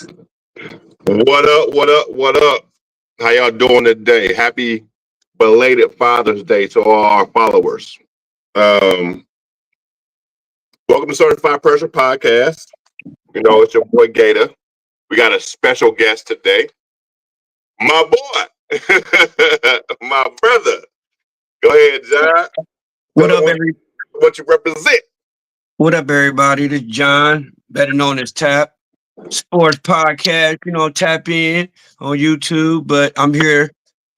What up? What up? What up? How y'all doing today? Happy belated Father's Day to all our followers. Um, Welcome to Certified Pressure Podcast. You know, it's your boy GADA. We got a special guest today. My boy, my brother. Go ahead, John. What up, every? What you represent? What up, everybody? This is John, better known as Tap Sports Podcast. You know, tap in on YouTube, but I'm here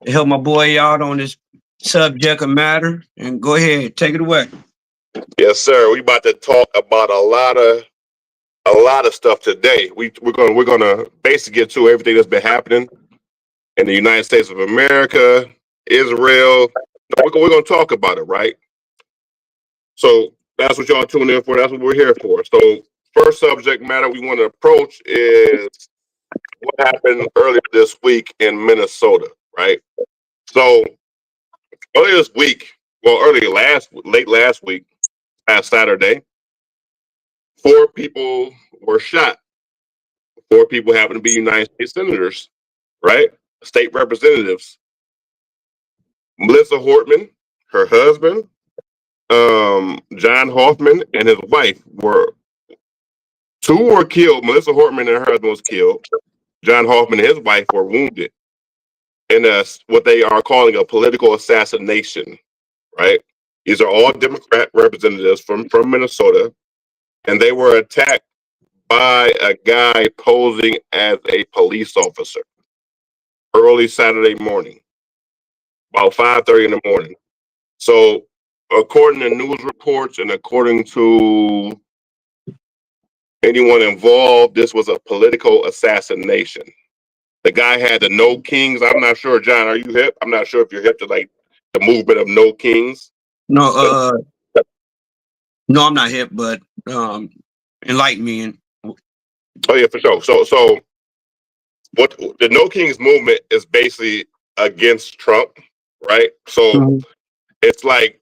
to help my boy out on this subject of matter. And go ahead, take it away. Yes, sir. We about to talk about a lot of stuff today. We're gonna basically get to everything that's been happening in the United States of America, Israel. We're gonna talk about it, right? So that's what y'all tune in for. That's what we're here for. So first subject matter we want to approach is what happened earlier this week in Minnesota, right? So earlier this week, late last week, last Saturday, 4 people were shot. 4 people happen to be United States senators, right? State representatives. Melissa Hortman, her husband, John Hoffman, and his wife were 2 were killed. Melissa Hortman and her husband was killed. John Hoffman and his wife were wounded in what they are calling a political assassination, right? These are all Democrat representatives from Minnesota, and they were attacked by a guy posing as a police officer early Saturday morning, about 5:30 in the morning. So according to news reports and according to anyone involved, this was a political assassination. The guy had the No Kings. I'm not sure, John, are you hip? I'm not sure if you're hip to like the movement of No Kings. No, no, I'm not hip, but enlighten me. And Oh yeah, for sure. So what the No Kings movement is basically against Trump, right? So it's like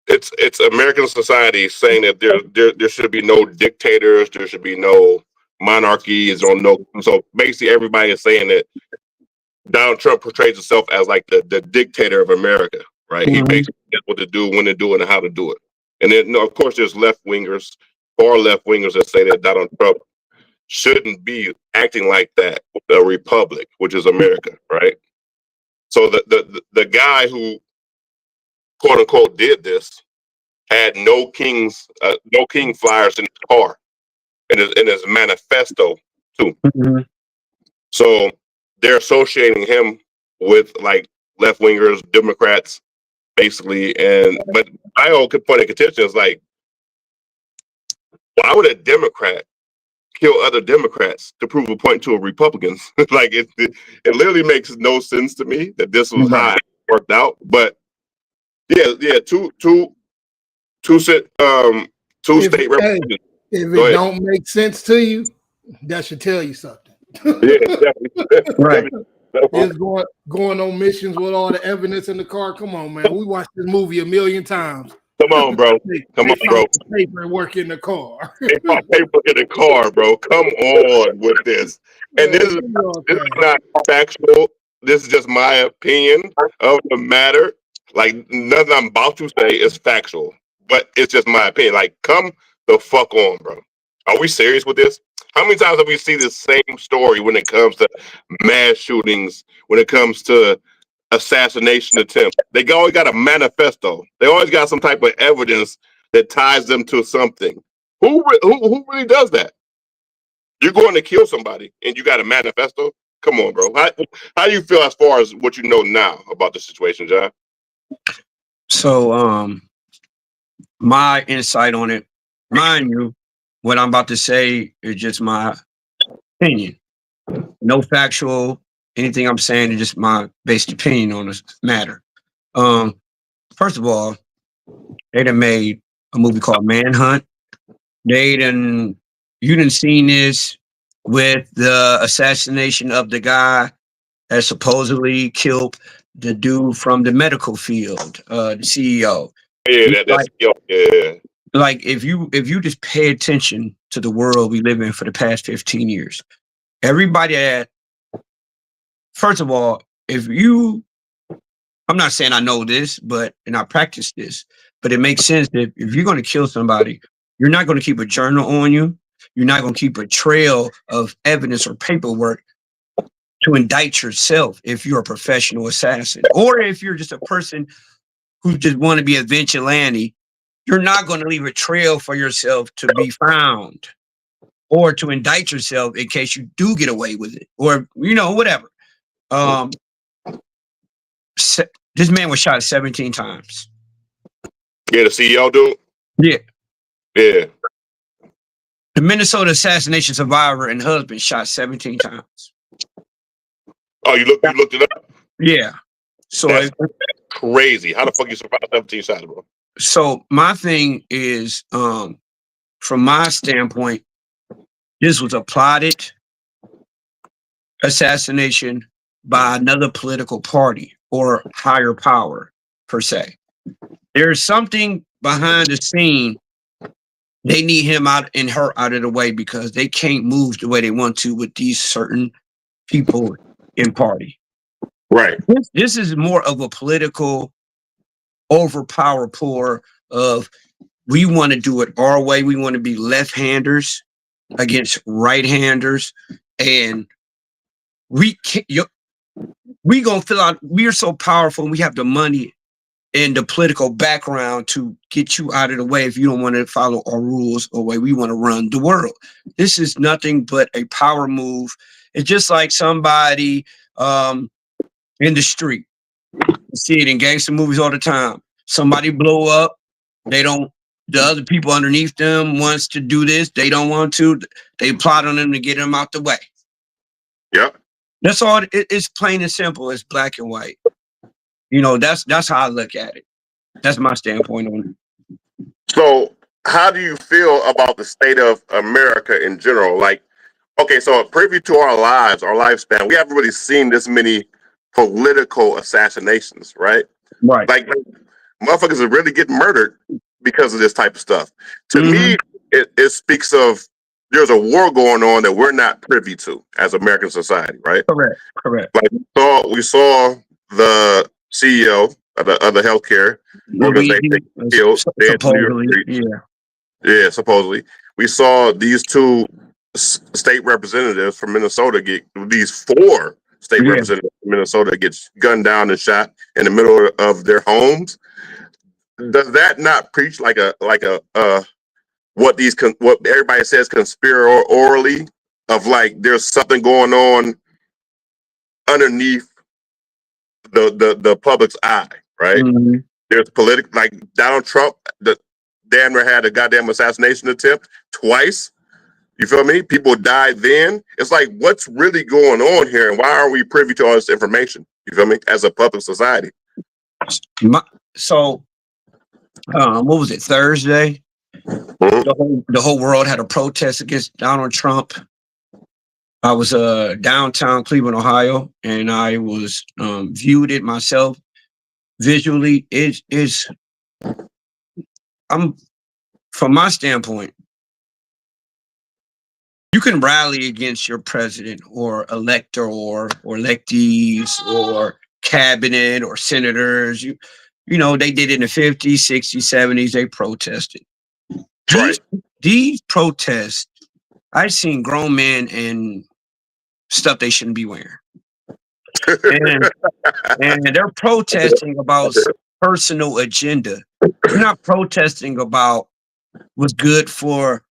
it's American society saying that there should be no dictators, there should be no monarchies or no. So basically, everybody is saying that Donald Trump portrays himself as like the dictator of America, right? He basically knows what to do, when to do it, and how to do it. And then, of course, there's left wingers, far left wingers that say that Donald Trump shouldn't be acting like that with a republic, which is America, right? So the guy who quote unquote did this had no king flyers in his car and in his manifesto too. So they're associating him with like left wingers, Democrats, basically. But my whole point of contention is like, why would a Democrat kill other Democrats to prove a point to a Republicans? Like it literally makes no sense to me that this was how it worked out. But yeah, two state representatives. If it don't make sense to you, that should tell you something. Yeah, definitely. Right. It's going on missions with all the evidence in the car. Come on, man. We watched this movie a million times. Come on, bro. Come on, bro. Paperwork in the car. They found paper in the car, bro. Come on with this. And this is not factual. This is just my opinion of the matter. Like nothing I'm about to say is factual, but it's just my opinion. Like, come the fuck on, bro. Are we serious with this? How many times have we seen the same story when it comes to mass shootings, when it comes to assassination attempts? They always got a manifesto. They always got some type of evidence that ties them to something. Who really does that? You're going to kill somebody and you got a manifesto? Come on, bro. How do you feel as far as what you know now about the situation, John? so, my insight on it, mind you, what I'm about to say is just my opinion. No factual, anything I'm saying is just my basic opinion on this matter. First of all, they done made a movie called Manhunt. You done seen this with the assassination of the guy that supposedly killed the dude from the medical field, the CEO. Yeah, yeah. Like if you just pay attention to the world we live in for the past 15 years, everybody that, first of all, I'm not saying I know this, and I practice this, but it makes sense that if you're going to kill somebody, you're not going to keep a journal on you. You're not going to keep a trail of evidence or paperwork to indict yourself if you're a professional assassin. Or if you're just a person who just want to be a vigilante, you're not going to leave a trail for yourself to be found or to indict yourself in case you do get away with it, or, whatever. This man was shot 17 times. Yeah, the CEO dude. Yeah. Yeah. The Minnesota assassination survivor and husband shot 17 times. Oh, you looked it up? Yeah. So that's crazy. How the fuck you survive 17 shots, bro? So my thing is, from my standpoint, this was a plotted assassination by another political party or higher power, per se. There's something behind the scene. They need him out and her out of the way because they can't move the way they want to with these certain people in party. Right. This is more of a political overpower pour of, we want to do it our way. We want to be left-handers against right-handers, and we gonna fill out. We are so powerful, and we have the money and the political background to get you out of the way if you don't want to follow our rules or way we want to run the world. This is nothing but a power move. It's just like somebody in the street. You see it in gangster movies all the time. Somebody blow up. The other people underneath them wants to do this. They don't want to. They plot on them to get them out the way. Yep. That's all. It's plain and simple. It's black and white. That's how I look at it. That's my standpoint on it. So how do you feel about the state of America in general? Like, okay, so privy to our lives, our lifespan, we haven't really seen this many political assassinations, right? Right. Like, motherfuckers are really getting murdered because of this type of stuff. To me, it speaks of there's a war going on that we're not privy to as American society, right? Correct. Like we saw the CEO of the healthcare organization killed dead in New York Street. Yeah, supposedly. We saw these two state representatives from Minnesota these 4 state representatives from Minnesota get gunned down and shot in the middle of their homes. Does that not preach like a what everybody says conspiratorially of like there's something going on underneath the public's eye, right? Mm-hmm. There's like Donald Trump, damn near had a goddamn assassination attempt twice. You feel me? People died then. It's like, what's really going on here, and why are we privy to all this information? You feel me? As a public society. So, what was it? Thursday. The whole world had a protest against Donald Trump. I was downtown Cleveland, Ohio, and I was viewed it myself visually. From my standpoint, you can rally against your president or elector or electees or cabinet or senators. They did it in the 50s, 60s, 70s. They protested. These protests, I've seen grown men in stuff they shouldn't be wearing. And they're protesting about personal agenda. They're not protesting about what's good for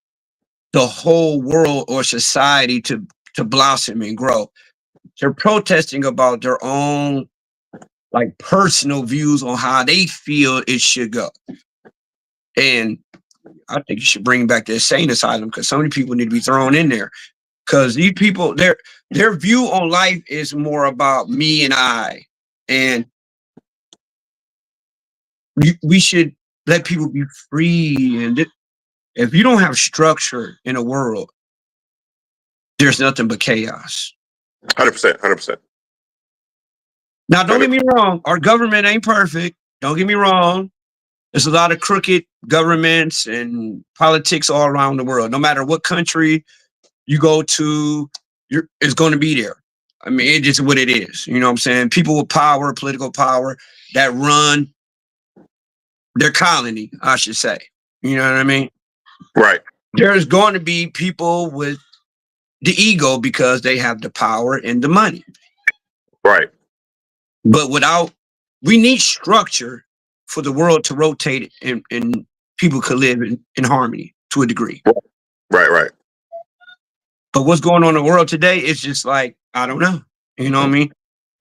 the whole world or society to blossom and grow. They're protesting about their own like personal views on how they feel it should go. And I think you should bring back the insane asylum because so many people need to be thrown in there. Because these people, their view on life is more about me and I. And we should let people be free. And if you don't have structure in a world, there's nothing but chaos. 100%. Now, don't get me wrong. Our government ain't perfect. Don't get me wrong. There's a lot of crooked governments and politics all around the world. No matter what country you go to, it's going to be there. I mean, it's just what it is. You know what I'm saying? People with power, political power that run their colony, I should say. You know what I mean? Right. There's going to be people with the ego because they have the power and the money. Right. But we need structure for the world to rotate and people could live in harmony to a degree. Right. But what's going on in the world today is just like, I don't know. You know what I mean?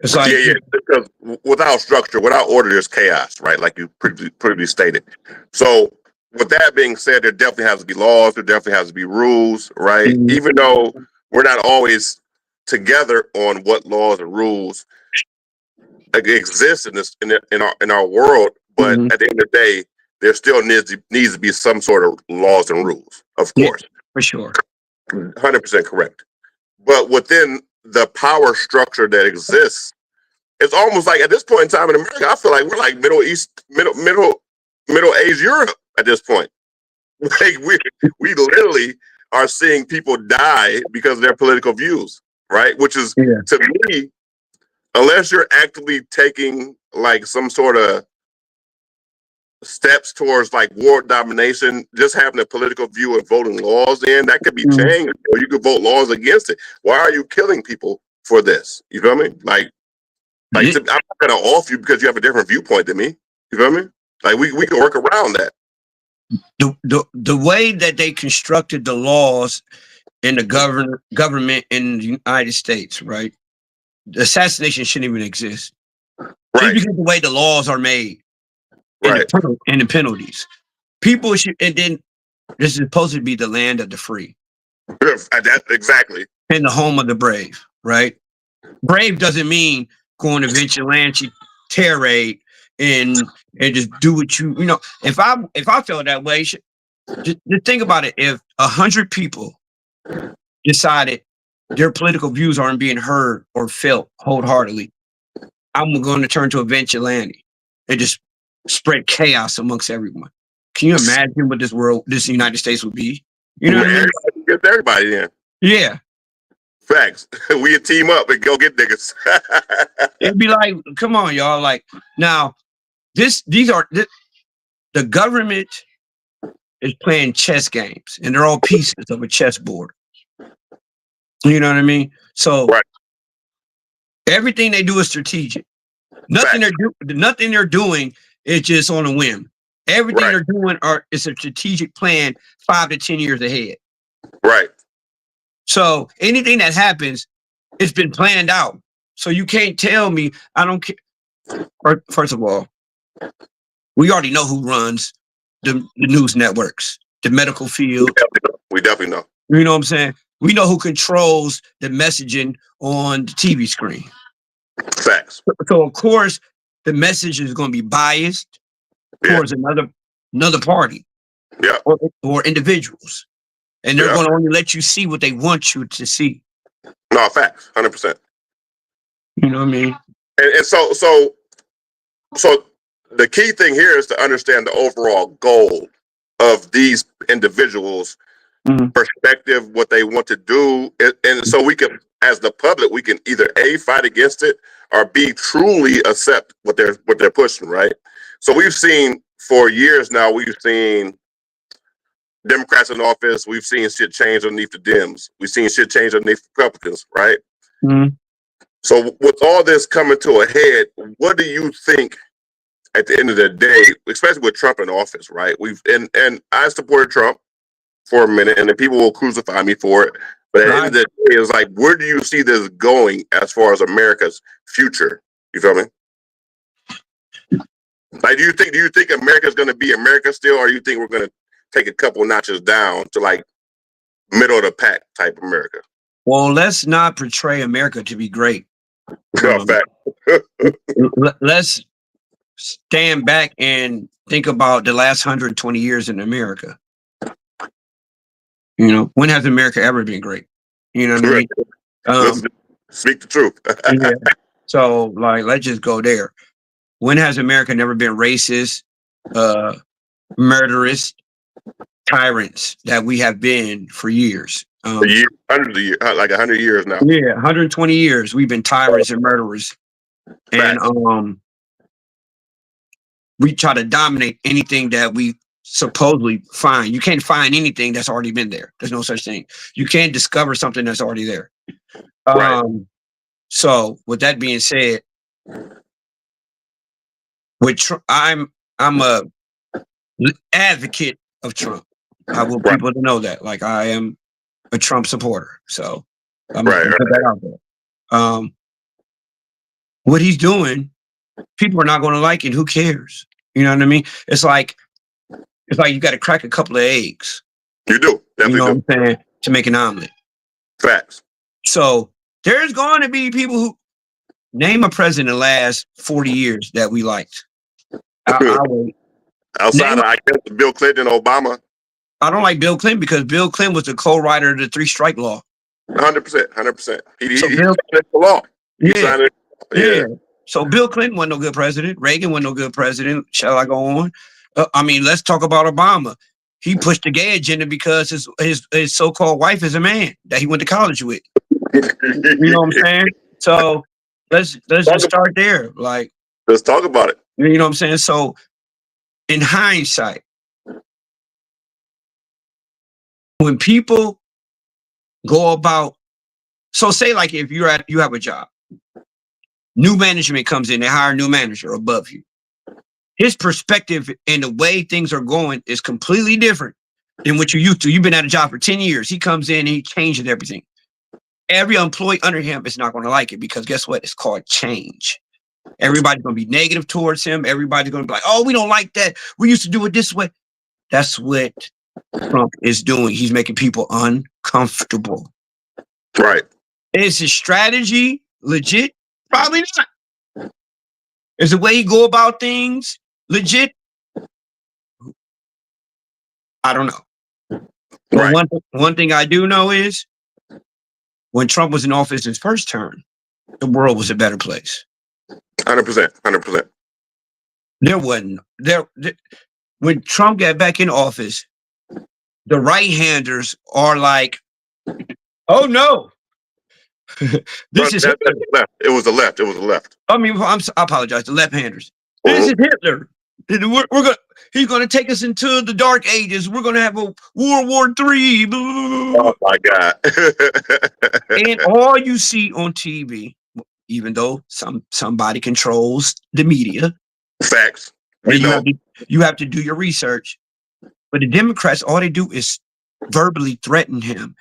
It's like, yeah. Because without structure, without order, there's chaos, right? Like you previously stated. So with that being said, there definitely has to be laws. There definitely has to be rules, right? Mhm. Even though we're not always together on what laws and rules exist in our world, but Mhm. at the end of the day, there still needs to be some sort of laws and rules, of Yeah. course. For sure. 100% correct. But within the power structure that exists, it's almost like at this point in time in America, I feel like we're like Middle Age Europe at this point. Like we literally are seeing people die because of their political views, right? Which is, Yeah. to me, unless you're actively taking like some sort of steps towards like world domination, just having a political view and voting laws in, that could be Mhm. changed, or you could vote laws against it. Why are you killing people for this? You feel me? Like I'm not gonna off you because you have a different viewpoint than me. You feel me? Like we can work around that. The way that they constructed the laws in the government in the United States, right? The assassination shouldn't even exist. Just Right. because the way the laws are made and Right. the penalties. People should, and then this is supposed to be the land of the free That, exactly. and the home of the brave, right? Brave doesn't mean going to vigilante terror raid and just do what you know. If I felt that way, just think about it. If 100 people decided their political views aren't being heard or felt wholeheartedly, I'm going to turn to a vigilante and just spread chaos amongst everyone. Can you imagine what this United States would be? You know what I mean? Get everybody in. Yeah. Facts. We team up and go get niggas. It'd be like, come on, y'all. Like, now, the government is playing chess games, and they're all pieces of a chessboard. You know what I mean? So right. Everything they do is strategic. Nothing they're doing is just on a whim. Everything they're doing is a strategic plan 5 to 10 years ahead. Right. So anything that happens, it's been planned out. So you can't tell me I don't care. First of all, we already know who runs the news networks, the medical field. We definitely know. You know what I'm saying? We know who controls the messaging on the TV screen. Facts. So of course, the message is going to be biased towards another party, or individuals, and they're going to only let you see what they want you to see. No, facts, 100%. You know what I mean? And so the key thing here is to understand the overall goal of these individuals' perspective, what they want to do, and so we can, as the public, we can either A, fight against it, or B, truly accept what they're pushing, right? So we've seen for years now, we've seen Democrats in office, we've seen shit change underneath the Dems, we've seen shit change underneath Republicans, right? Mm-hmm. So with all this coming to a head, what do you think at the end of the day, especially with Trump in office, right? And I supported Trump for a minute, and then people will crucify me for it. But at the end of the day, it's like, where do you see this going as far as America's future? You feel me? Like, do you think America's going to be America still, or do you think we're going to take a couple notches down to like middle of the pack type America? Well, let's not portray America to be great. Let's stand back and think about the last 120 years in America. You know, when has America ever been great? You know what I mean? Speak the truth. Yeah. So, like, let's just go there. When has America never been racist, murderous, tyrants that we have been for years. Hundreds of years, like 100 years now. Yeah, 120 years we've been tyrants and murderers, and we try to dominate anything that we supposedly find. You can't find anything that's already been there. There's no such thing. You can't discover something that's already there. Right. So with that being said, I'm a advocate of Trump. I want people to know that. Like, I am a Trump supporter. So I'm gonna put that out there. What he's doing, people are not going to like it. Who cares? You know what I mean? It's like you got to crack a couple of eggs. You do. Definitely, you know what I'm saying? To make an omelet. Facts. So there's going to be people who name a president the last 40 years that we liked. Outside of, I guess, Bill Clinton and Obama. I don't like Bill Clinton because Bill Clinton was the co-writer of the 3-strike law. 100%. 100%. He signed the law. Yeah. So Bill Clinton wasn't no good president. Reagan wasn't no good president. Shall I go on? I mean, let's talk about Obama. He pushed the gay agenda because his so-called wife is a man that he went to college with. You know what I'm saying? So let's just start there. Like, let's talk about it. You know what I'm saying? So in hindsight, when people go about, so say like if you have a job, new management comes in, they hire a new manager above you. His perspective and the way things are going is completely different than what you used to. You've been at a job for 10 years. He comes in and he changes everything. Every employee under him is not going to like it because guess what? It's called change. Everybody's going to be negative towards him. Everybody's going to be like, oh, we don't like that. We used to do it this way. That's what Trump is doing. He's making people uncomfortable. Right. Is his strategy legit? Probably not. Is the way he go about things legit? I don't know. But one thing I do know is when Trump was in office his first term, the world was a better place. 100%. 100%. There wasn't. When Trump got back in office, the right-handers are like, oh no. This is Hitler. It was the left. It was the left. I mean, I apologize. The left-handers. This is Hitler. He's going to take us into the dark ages. We're going to have a World War III. Oh my God. And all you see on TV, even though somebody controls the media. Facts. You have to do your research. But the Democrats, all they do is verbally threaten him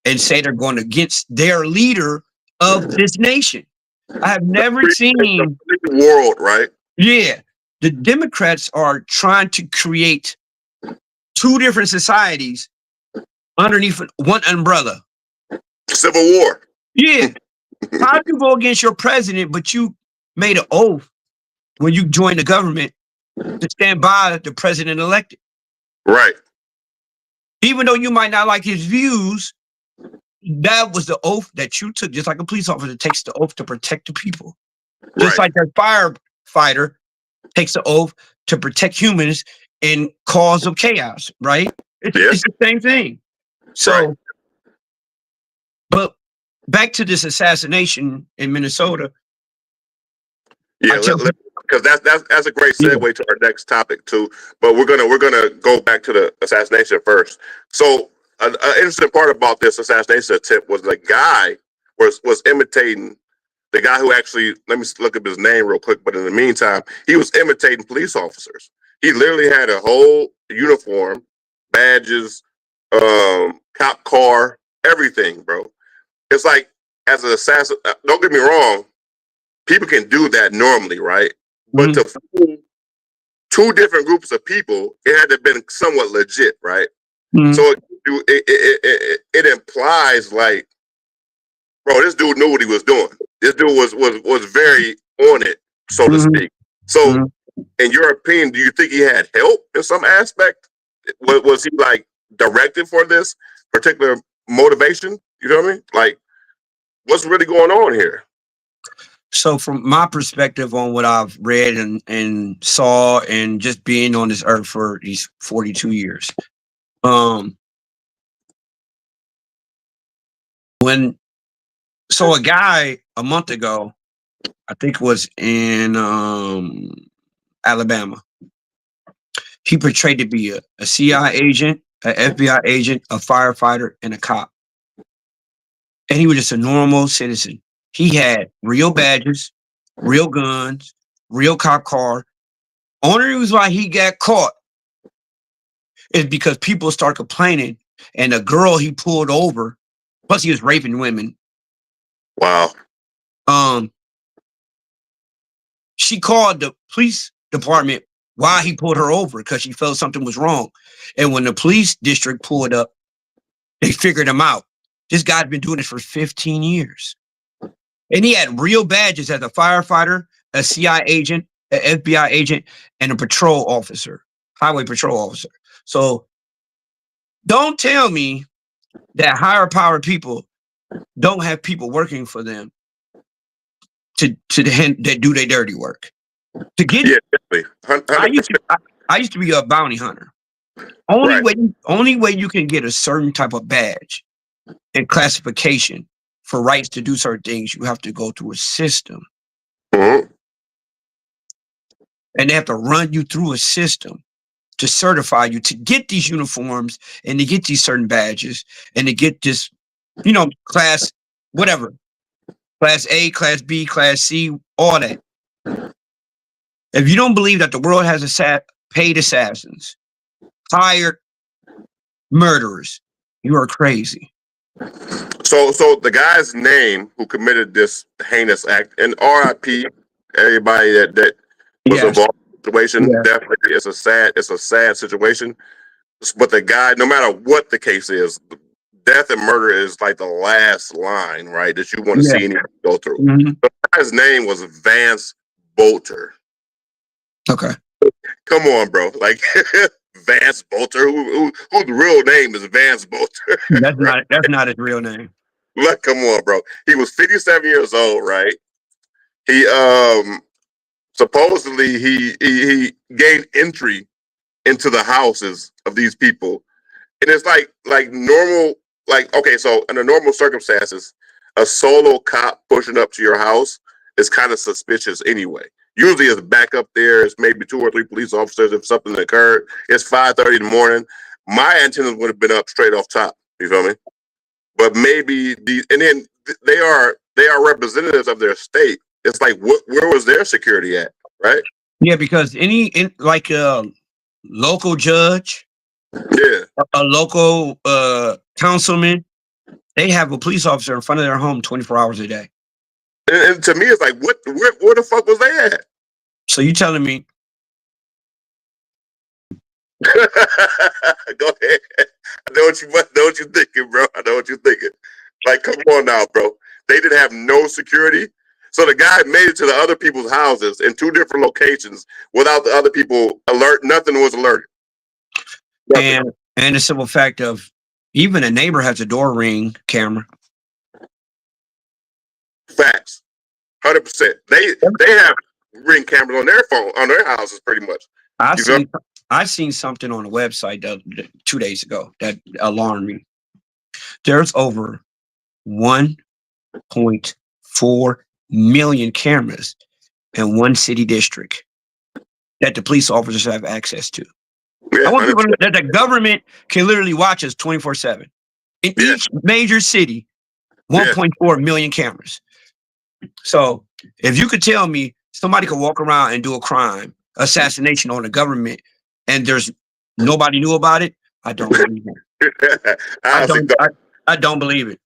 and say they're going against their leader of this nation. I have never seen the world, right? Yeah. The Democrats are trying to create two different societies underneath one umbrella. Civil war. Yeah. How do you go against your president, but you made an oath when you joined the government to stand by the president elected? Right. Even though you might not like his views, that was the oath that you took, just like a police officer takes the oath to protect the people. Just like that firefighter takes the oath to protect humans in cause of chaos, right? It's the same thing. So, but back to this assassination in Minnesota. Yeah, because that's a great segue to our next topic too. But we're gonna go back to the assassination first. So an interesting part about this assassination attempt was the guy was imitating the guy who actually, let me look up his name real quick. But in the meantime, he was imitating police officers. He literally had a whole uniform, badges, cop car, everything, bro. It's like, as an assassin, don't get me wrong, people can do that normally, right? But to fool two different groups of people, it had to have been somewhat legit, right? So it implies like, bro, this dude knew what he was doing. This dude was very on it, so to speak. So, in your opinion, do you think he had help in some aspect? Was he like directed for this particular motivation? You know what I mean? Like, what's really going on here? So from my perspective on what I've read and saw and just being on this earth for these 42 years, So a guy a month ago, I think it was in Alabama, he portrayed to be a CIA agent, an FBI agent, a firefighter, and a cop. And he was just a normal citizen. He had real badges, real guns, real cop car. Only reason why he got caught is because people start complaining, and the girl he pulled over, plus he was raping women. Wow. She called the police department why he pulled her over because she felt something was wrong. And when the police district pulled up, they figured him out. This guy's been doing this for 15 years. And he had real badges as a firefighter, a CIA agent, an FBI agent, and a patrol officer, highway patrol officer. So don't tell me that higher power people don't have people working for them to that do their dirty work. To get definitely. 100%. I used to be a bounty hunter. Only way you can get a certain type of badge and classification for rights to do certain things, you have to go through a system. Mm-hmm. And they have to run you through a system to certify you to get these uniforms and to get these certain badges and to get this, class, whatever. Class A, class B, class C, all that. If you don't believe that the world has paid assassins, hired murderers, you are crazy. So the guy's name who committed this heinous act, and RIP everybody that was involved in the situation. Yeah. Definitely, it's a sad situation. But the guy, no matter what the case is, death and murder is like the last line, right? That you want to see anyone go through. Mm-hmm. The guy's name was Vance Bolter. Okay. Come on, bro. Like Vance Bolter, whose real name is Vance Bolter. That's right? That's not his real name. Look, come on, bro. He was 57 years old, right? He supposedly he gained entry into the houses of these people. And it's like normal, okay, so under normal circumstances, a solo cop pushing up to your house is kind of suspicious anyway. Usually it's back up there, it's maybe 2 or 3 police officers if something occurred. It's 5:30 in the morning. My antennas would have been up straight off top. You feel me? But maybe and then they are representatives of their state. It's like where was their security at, right? Yeah, because like a local judge, a local councilman, they have a police officer in front of their home 24 hours a day. And to me, it's like, where the fuck was they at? So you telling me? Go ahead. I know what you're thinking, bro. I know what you're thinking. Like, come on now, bro. They didn't have no security. So the guy made it to the other people's houses in 2 different locations without the other people alert. Nothing was alerted. Nothing. And the simple fact of even a neighbor has a door ring camera. Facts. 100%. They have ring cameras on their phone, on their houses, pretty much. I seen something on the website 2 days ago that alarmed me. There's over 1.4 million cameras in one city district that the police officers have access to. Yeah, I want people to know that the government can literally watch us 24/7. In each major city, 1.4 million cameras. So if you could tell me somebody could walk around and do a crime, assassination on the government, and there's nobody knew about it, I don't believe it. I don't believe it.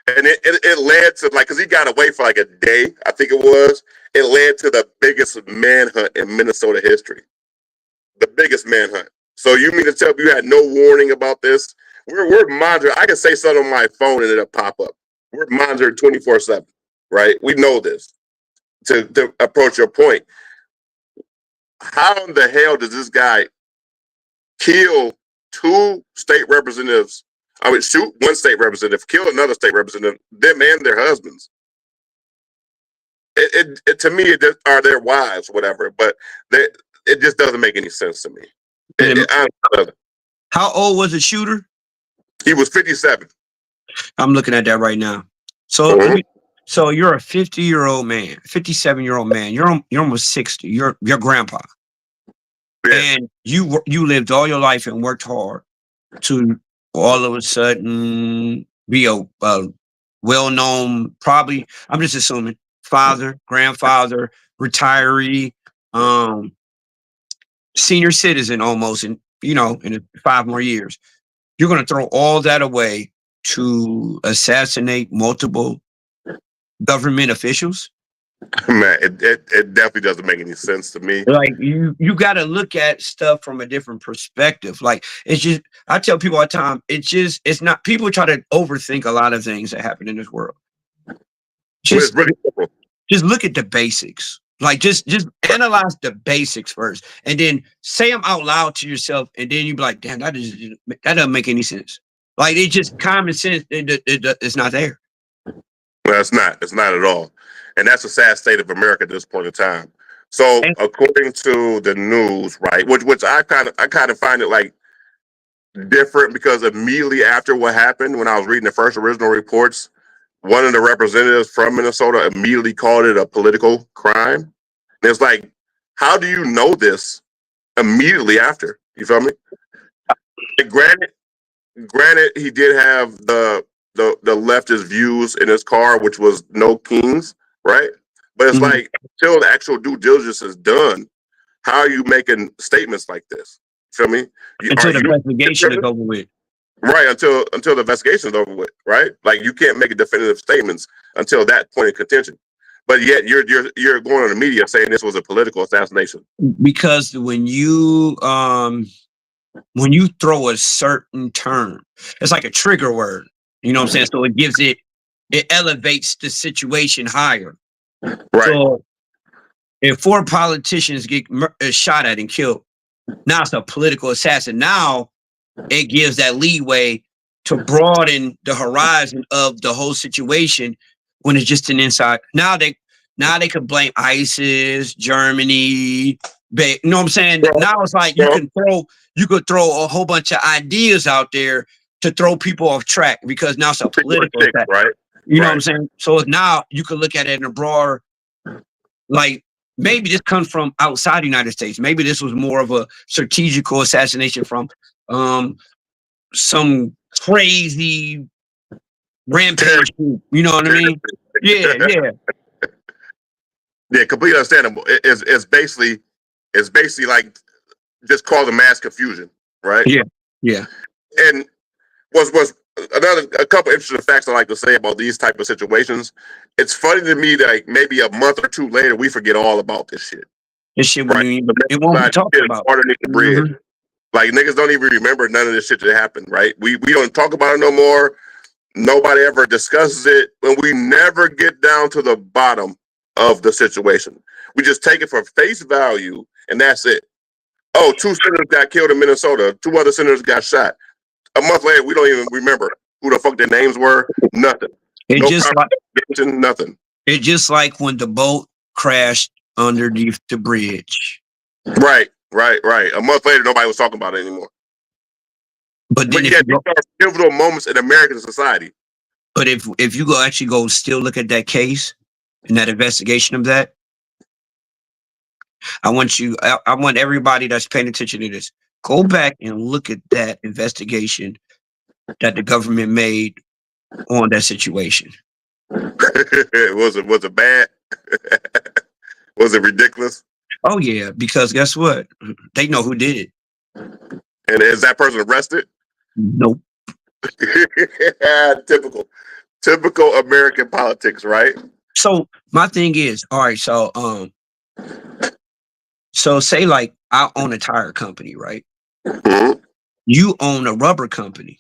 And it led to, like, because he got away for like a day, I think it was. It led to the biggest manhunt in Minnesota history. The biggest manhunt. So you mean to tell me you had no warning about this? We're monitoring. I can say something on my phone and it'll pop up. We're monitored 24/7, right? We know this. To approach your point, how in the hell does this guy kill 2 state representatives? I mean, shoot 1 state representative, kill another state representative, them and their husbands. It to me, it just are their wives, whatever. But it just doesn't make any sense to me. How old was the shooter? He was 57. I'm looking at that right now. So let me. So you're a 50-year-old man, 57-year-old man. You're almost 60. You're your grandpa, and you lived all your life and worked hard to all of a sudden be a well-known, probably, I'm just assuming, father, grandfather, retiree, senior citizen almost, in in 5 more years. You're going to throw all that away to assassinate multiple government officials? Man, it definitely doesn't make any sense to me. Like you got to look at stuff from a different perspective. Like it's just, I tell people all the time, it's not, people try to overthink a lot of things that happen in this world. Just look at the basics. Like just analyze the basics first, and then say them out loud to yourself, and then you be like, damn, that doesn't make any sense. Like it's just common sense. It's not there. No, it's not. It's not at all. And that's a sad state of America at this point in time. So, according to the news, right, which I kind of find it like different, because immediately after what happened, when I was reading the first original reports, one of the representatives from Minnesota immediately called it a political crime. And it's like, how do you know this immediately after? You feel me? And granted, he did have the leftist views in his car, which was no kings, right? But it's like, until the actual due diligence is done, how are you making statements like this? Feel me? Until the investigation is over with. Right, until the investigation is over with, right? Like, you can't make a definitive statements until that point of contention. But yet you're going on the media saying this was a political assassination. Because when you throw a certain term, it's like a trigger word. You know what I'm saying? So it elevates the situation higher. Right. So if 4 politicians get shot at and killed, now it's a political assassin. Now it gives that leeway to broaden the horizon of the whole situation when it's just an inside. Now they could blame ISIS, Germany. You know what I'm saying? Now it's like you could throw a whole bunch of ideas out there to throw people off track, because now it's a political attack. Right. You know what I'm saying? So now you could look at it in a broader, like, maybe this comes from outside the United States. Maybe this was more of a strategical assassination from some crazy rampage group. You know what I mean? Yeah. Yeah, completely understandable. It's basically like just called a mass confusion, right? Yeah. And was a couple interesting facts I like to say about these type of situations. It's funny to me that, like, maybe a month or two later we forget all about this shit. This shit won't be talked about. Like, niggas don't even remember none of this shit that happened, right? We don't talk about it no more. Nobody ever discusses it, and we never get down to the bottom of the situation. We just take it for face value, and that's it. Oh, 2 senators got killed in Minnesota. 2 other senators got shot. A month later, we don't even remember who the fuck their names were. Nothing. Nothing. It's just like when the boat crashed underneath the bridge. Right. A month later, nobody was talking about it anymore. But then these are pivotal moments in American society. But if you actually go still look at that case and that investigation of that, I want everybody that's paying attention to this, go back and look at that investigation that the government made on that situation. Was it bad? Was it ridiculous? Oh yeah, because guess what? They know who did it. And is that person arrested? Nope. Typical American politics, right? So my thing is, all right, so say like I own a tire company, right? Mm-hmm. You own a rubber company.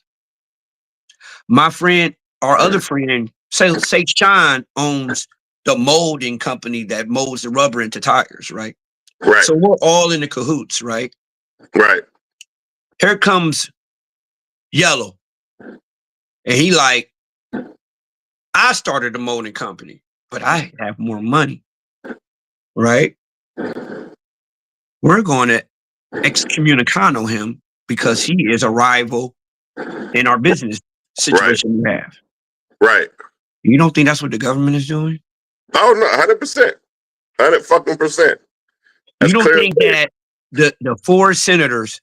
My friend, our other friend, say Sean owns the molding company that molds the rubber into tires, right? Right. So we're all in the cahoots, right? Right. Here comes Yellow. And he like, I started a molding company, but I have more money, right? We're going to excommunicado him because he is a rival in our business situation we have. Right. You don't think that's what the government is doing? Oh no, 100%, 100% You That's don't clear. think that the 4 senators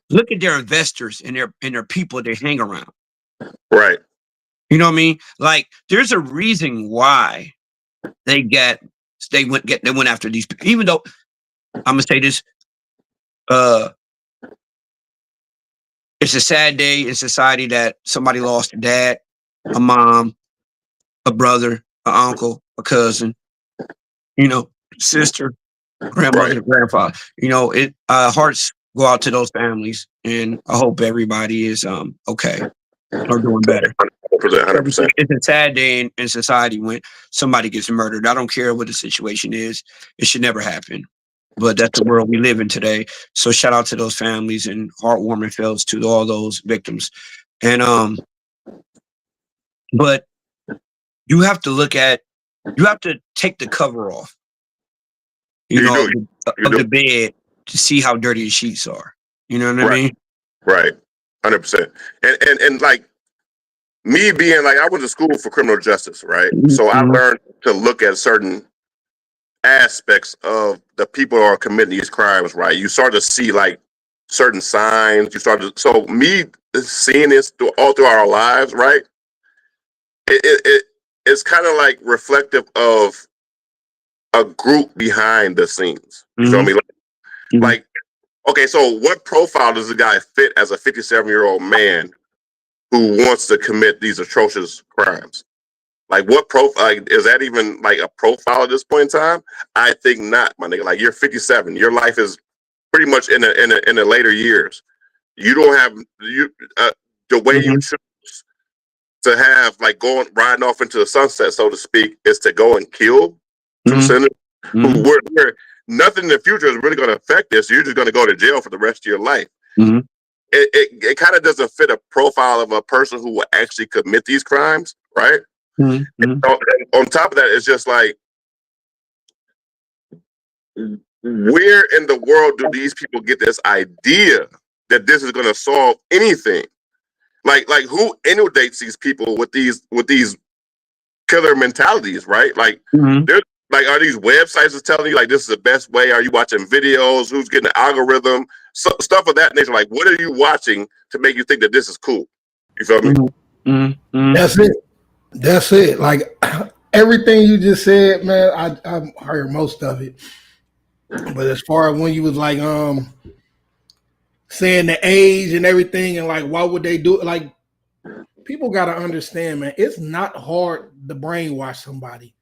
look at their investors and their people they hang around? Right. You know what I mean? Like, there's a reason why they went after these people. Even though I'm gonna say this, it's a sad day in society that somebody lost a dad, a mom, a brother, an uncle, a cousin, sister, grandmother, Right. grandfather. Hearts go out to those families, and I hope everybody is okay or doing better. 100%. It's a sad day in society when somebody gets murdered. I don't care what the situation is. It should never happen. But that's the world we live in today. So shout out to those families and heartwarming feels to all those victims. And but you have to take the cover off, You do. of the bed to see how dirty the sheets are. You know what I mean? Right. 100%. And like me being like, I went to school for criminal justice, right? So I learned to look at certain aspects of the people who are committing these crimes, right? You start to see like certain signs. So me seeing this all through our lives, right? It's kind of like reflective of a group behind the scenes. You feel me? Like, okay, so what profile does the guy fit as a 57-year-old man who wants to commit these atrocious crimes? Like, what profile? Like, is that even like a profile at this point in time? I think not, my nigga. Like, you're 57. Your life is pretty much in the later years. You don't have the way you choose to have like riding off into the sunset, so to speak, is to go and kill 2 senators who were nothing in the future is really going to affect this. You're just going to go to jail for the rest of your life. It kind of doesn't fit a profile of a person who will actually commit these crimes, right? And on top of that, it's just like, where in the world do these people get this idea that this is going to solve anything? Like who inundates these people with these killer mentalities, right? Like, there's like, are these websites that's telling you like this is the best way? Are you watching videos? Who's getting the algorithm? Stuff of that nature. Like, what are you watching to make you think that this is cool? You feel me? That's it. Like everything you just said, man, I heard most of it. But as far as when you was like saying the age and everything, and like why would they do it? Like, people gotta understand, man, it's not hard to brainwash somebody.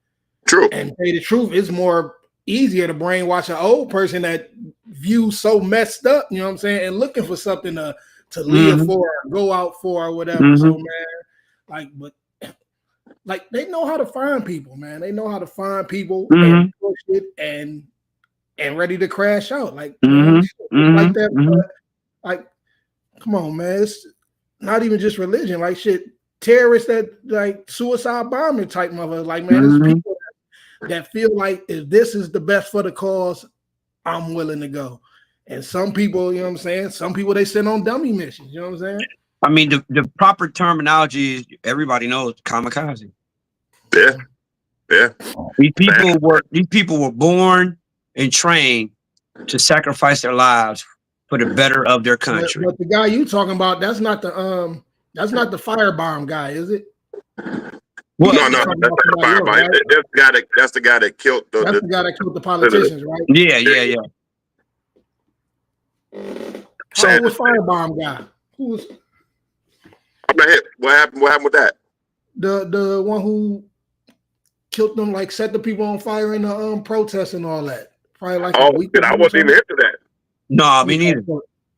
True. And say the truth, it's more easier to brainwash an old person that views so messed up, you know what I'm saying, and looking for something to live for, or go out for, or whatever. So, man, like they know how to find people, man. They know how to find people and push it and ready to crash out. Like, like that. But, like, come on, man. It's not even just religion. Like, shit, terrorists that like suicide bombing type motherfuckers. Like, man, there's people that feel like if this is the best for the cause, I'm willing to go. And some people, you know what I'm saying? Some people they send on dummy missions, you know what I'm saying? I mean, the proper terminology is, everybody knows, kamikaze. Yeah. These people were born and trained to sacrifice their lives for the better of their country. But the guy you talking about, that's not the firebomb guy, is it? No, that's not the firebomb. Right? That's the guy that killed the guy that killed the politicians, right? Yeah. How was firebomb guy? Who was? What happened with that? The one who killed them, like set the people on fire in the protest and all that. Probably like a week. I wasn't even into that. No, me neither.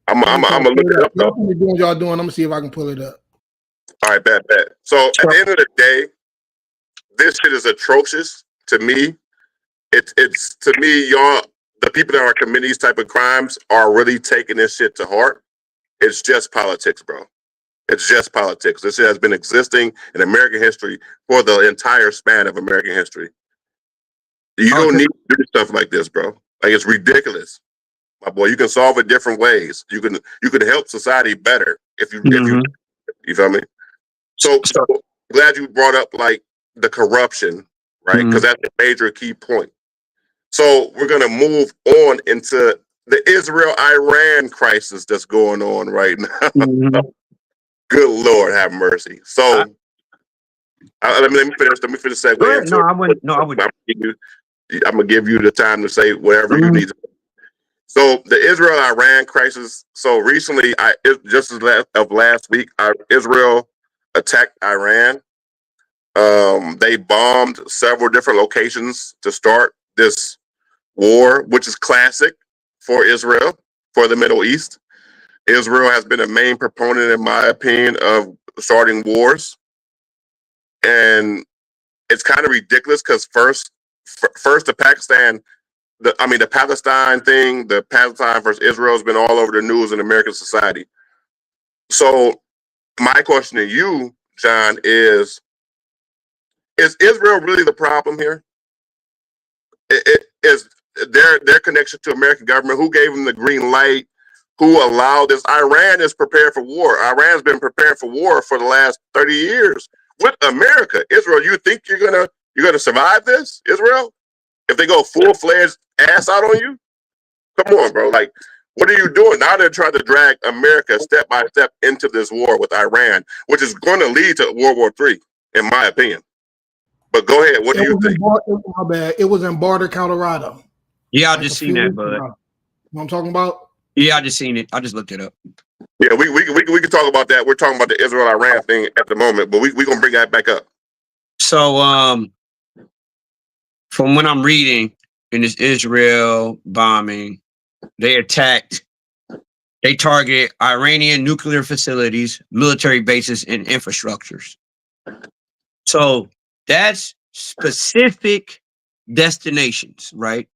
I'm gonna look it up though. Doing y'all doing. I'm gonna see if I can pull it up. All right, bet. So at the end of the day, this shit is atrocious to me. It's to me, y'all, the people that are committing these type of crimes are really taking this shit to heart. It's just politics, bro. It's just politics. This shit has been existing in American history for the entire span of American history. You don't need to do stuff like this, bro. Like, it's ridiculous. my boy. You can solve it different ways. You can help society better if you feel me. So glad you brought up like the corruption, right? Because that's a major key point. So we're gonna move on into the Israel-Iran crisis that's going on right now. Good Lord, have mercy. So let me finish. Let me finish segue into no, it. I wouldn't. No, I would. I'm gonna give you the time to say whatever you need to. So the Israel-Iran crisis. So recently, just as of last week, Israel attacked Iran. They bombed several different locations to start this war, which is classic for Israel, for the Middle East. Israel has been a main proponent, in my opinion, of starting wars. And it's kind of ridiculous because first the Palestine thing, the Palestine versus Israel has been all over the news in American society. So my question to you, John, is Israel really the problem here? It is their connection to American government? Who gave them the green light? Who allowed this? Iran is prepared for war. Iran's been preparing for war for the last 30 years with America. Israel, you think you're gonna survive this, Israel? If they go full-fledged ass out on you? Come on, bro. Like, what are you doing? Now they're trying to drag America step by step into this war with Iran, which is going to lead to World War III, in my opinion. But go ahead. What do you think? My bad. It was in Barter, Colorado. Yeah, I just seen that, bud. You know what I'm talking about? Yeah, I just seen it. I just looked it up. Yeah, we can talk about that. We're talking about the Israel-Iran thing at the moment, but we gonna bring that back up. So, from when I'm reading in this Israel bombing, they target Iranian nuclear facilities, military bases, and infrastructures. So that's specific destinations, right?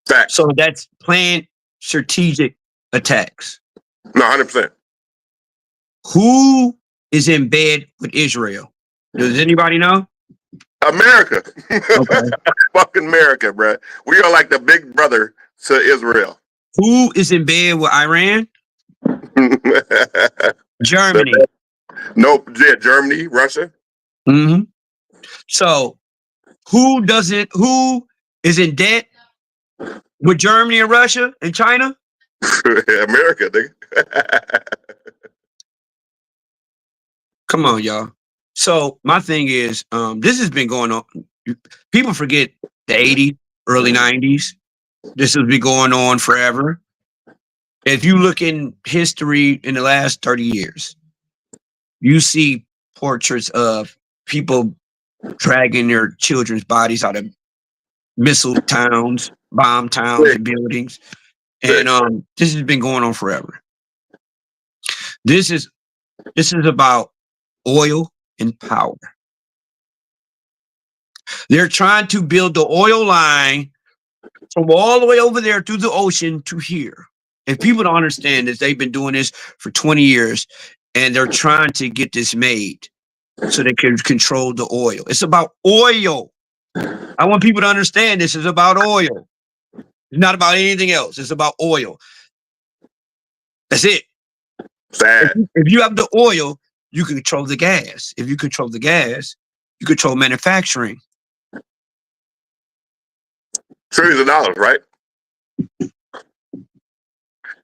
Fact. So that's planned strategic attacks. No, 100%. Who is in bed with Israel? Does anybody know? America. Okay. Fucking America, bro. We are like the big brother to Israel. Who is in bed with Iran? Germany. Nope. Yeah, Germany, Russia. Mm-hmm. So who is in debt with Germany and Russia and China? America, nigga. Come on, y'all. So my thing is, this has been going on. People forget the 80s, early 90s. This has been going on forever. If you look in history in the last 30 years, you see portraits of people dragging their children's bodies out of missile towns, bomb towns, and buildings. And this has been going on forever. This is about oil and power. They're trying to build the oil line from all the way over there through the ocean to here. If people don't understand this, they've been doing this for 20 years, and they're trying to get this made so they can control the oil. It's about oil. I want people to understand this is about oil. It's not about anything else. It's about oil. That's it. If you have the oil, you can control the gas. If you control the gas, you control manufacturing. Trillions of dollars, right?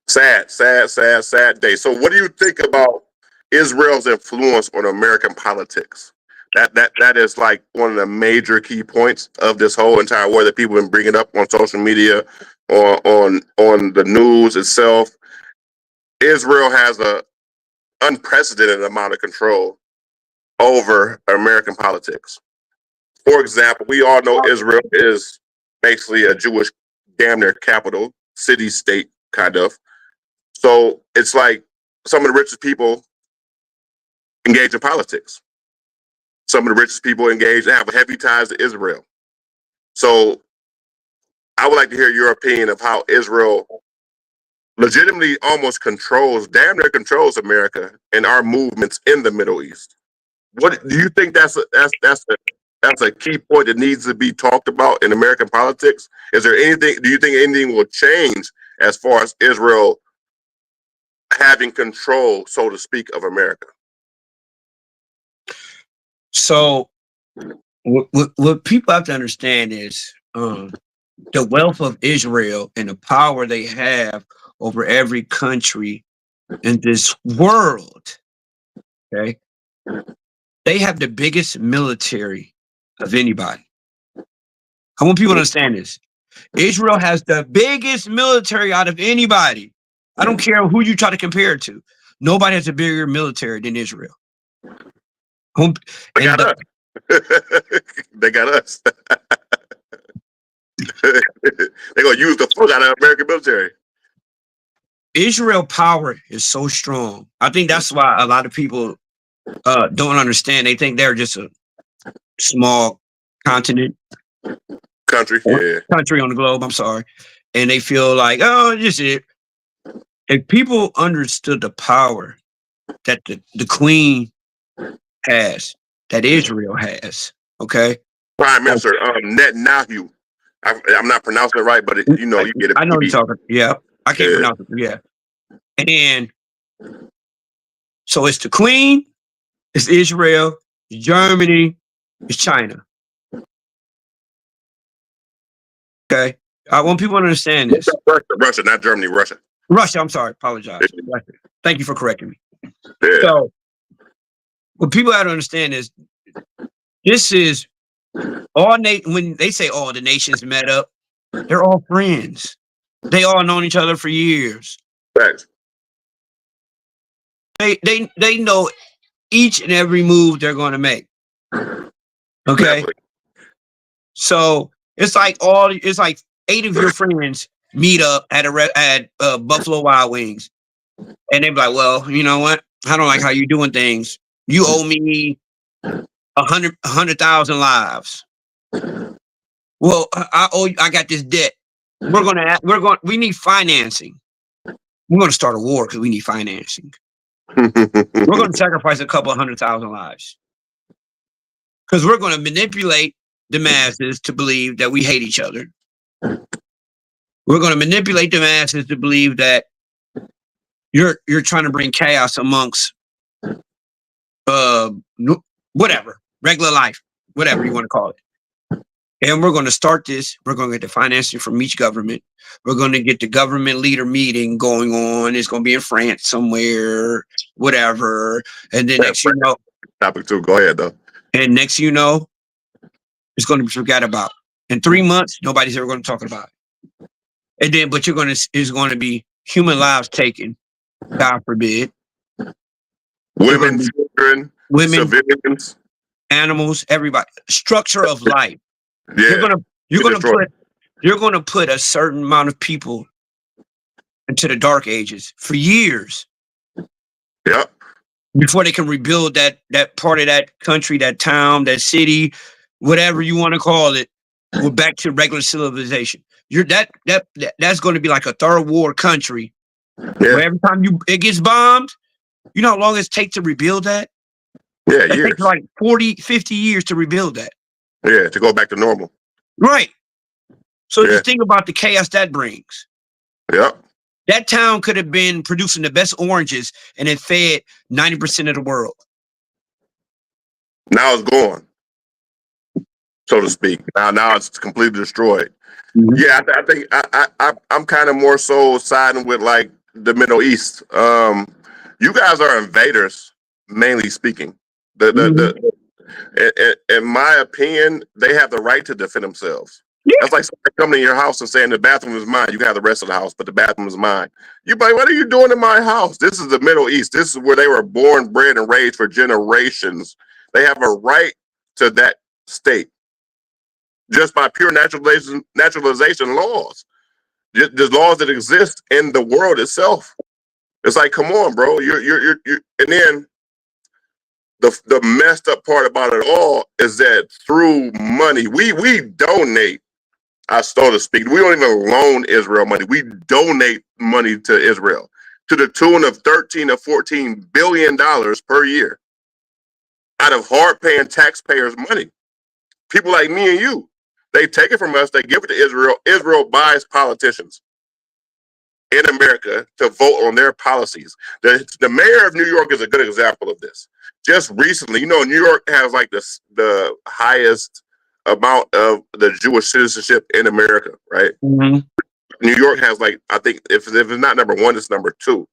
Sad day. So what do you think about Israel's influence on American politics? That is like one of the major key points of this whole entire war that people have been bringing up on social media, or on the news itself. Israel has a unprecedented amount of control over American politics. For example, we all know Israel is basically a Jewish damn near capital, city state kind of. So it's like some of the richest people engage in politics. Some of the richest people have heavy ties to Israel. So I would like to hear your opinion of how Israel legitimately almost damn near controls America and our movements in the Middle East. What do you think that's a key point that needs to be talked about in American politics? Do you think anything will change as far as Israel having control, so to speak, of America? So what people have to understand is the wealth of Israel and the power they have over every country in this world. Okay, they have the biggest military of anybody. I want people to understand this. Israel has the biggest military out of anybody. I don't care who you try to compare it to. Nobody has a bigger military than Israel. They got us. They got us. They're gonna use the fuck out of American military. Israel power is so strong. I think that's why a lot of people don't understand. They think they're just a small continent, Country, yeah. country on the globe. I'm sorry, and they feel like, oh, just it. If people understood the power that the Queen has, that Israel has, okay. Prime Minister Netanyahu. I'm not pronouncing it right, but you know, you get it. I know you're talking. Yeah, I can't pronounce it. Yeah, and so it's the Queen, it's Israel, it's Germany, it's China. Okay, I want people to understand this. Russia, not Germany, Russia. Russia. I'm sorry. Apologize. Russia. Thank you for correcting me. Yeah. So, what people have to understand is this is all when they say all the nations met up, they're all friends. They all known each other for years. Thanks. They know each and every move they're going to make. Okay. Definitely. So it's like 8 of your friends meet up at Buffalo Wild Wings, and they be like, "Well, you know what? I don't like how you're doing things. You owe me 100,000 lives. Well, I got this debt. We need financing. We're going to start a war because we need financing. We're going to sacrifice a couple 100,000 lives because we're going to manipulate the masses to believe that we hate each other. We're going to manipulate the masses to believe that you're trying to bring chaos amongst whatever, regular life, whatever you want to call it. And we're going to start this. We're going to get the financing from each government. We're going to get the government leader meeting going on. It's going to be in France somewhere, whatever. And then next you know, topic 2. Go ahead though. And next you know, it's going to be forgot about. In 3 months, nobody's ever going to talk about it. And then, but it's going to be human lives taken. God forbid. Women, children, civilians, animals, everybody. Structure of life. Yeah. You're gonna put a certain amount of people into the dark ages for years. Yep. Before they can rebuild that part of that country, that town, that city, whatever you want to call it, we're back to regular civilization. That's going to be like a third world country. Yeah. Where every time it gets bombed, you know how long it takes to rebuild that? Yeah, it takes like 40, 50 years to rebuild that. Yeah, to go back to normal. Right. So just think about the chaos that brings. Yep. That town could have been producing the best oranges and it fed 90% of the world. Now it's gone, so to speak. Now it's completely destroyed. Mm-hmm. Yeah, I think I'm kind of more so siding with like the Middle East. You guys are invaders, mainly speaking. In my opinion, they have the right to defend themselves. Yeah. That's like somebody coming in your house and saying the bathroom is mine. You can have the rest of the house, but the bathroom is mine. You're like, what are you doing in my house? This is the Middle East. This is where they were born, bred, and raised for generations. They have a right to that state just by pure naturalization laws. Just laws that exist in the world itself. It's like, come on, bro. You're and then the messed up part about it all is that through money, we donate, so to speak. We don't even loan Israel money. We donate money to Israel to the tune of $13 or $14 billion per year out of hard-paying taxpayers' money. People like me and you, they take it from us, they give it to Israel. Israel buys politicians. in America to vote on their policies. The mayor of New York is a good example of this. Just recently, New York has like the highest amount of the Jewish citizenship in America, right? Mm-hmm. New York has like, I think if it's not number one, it's number two.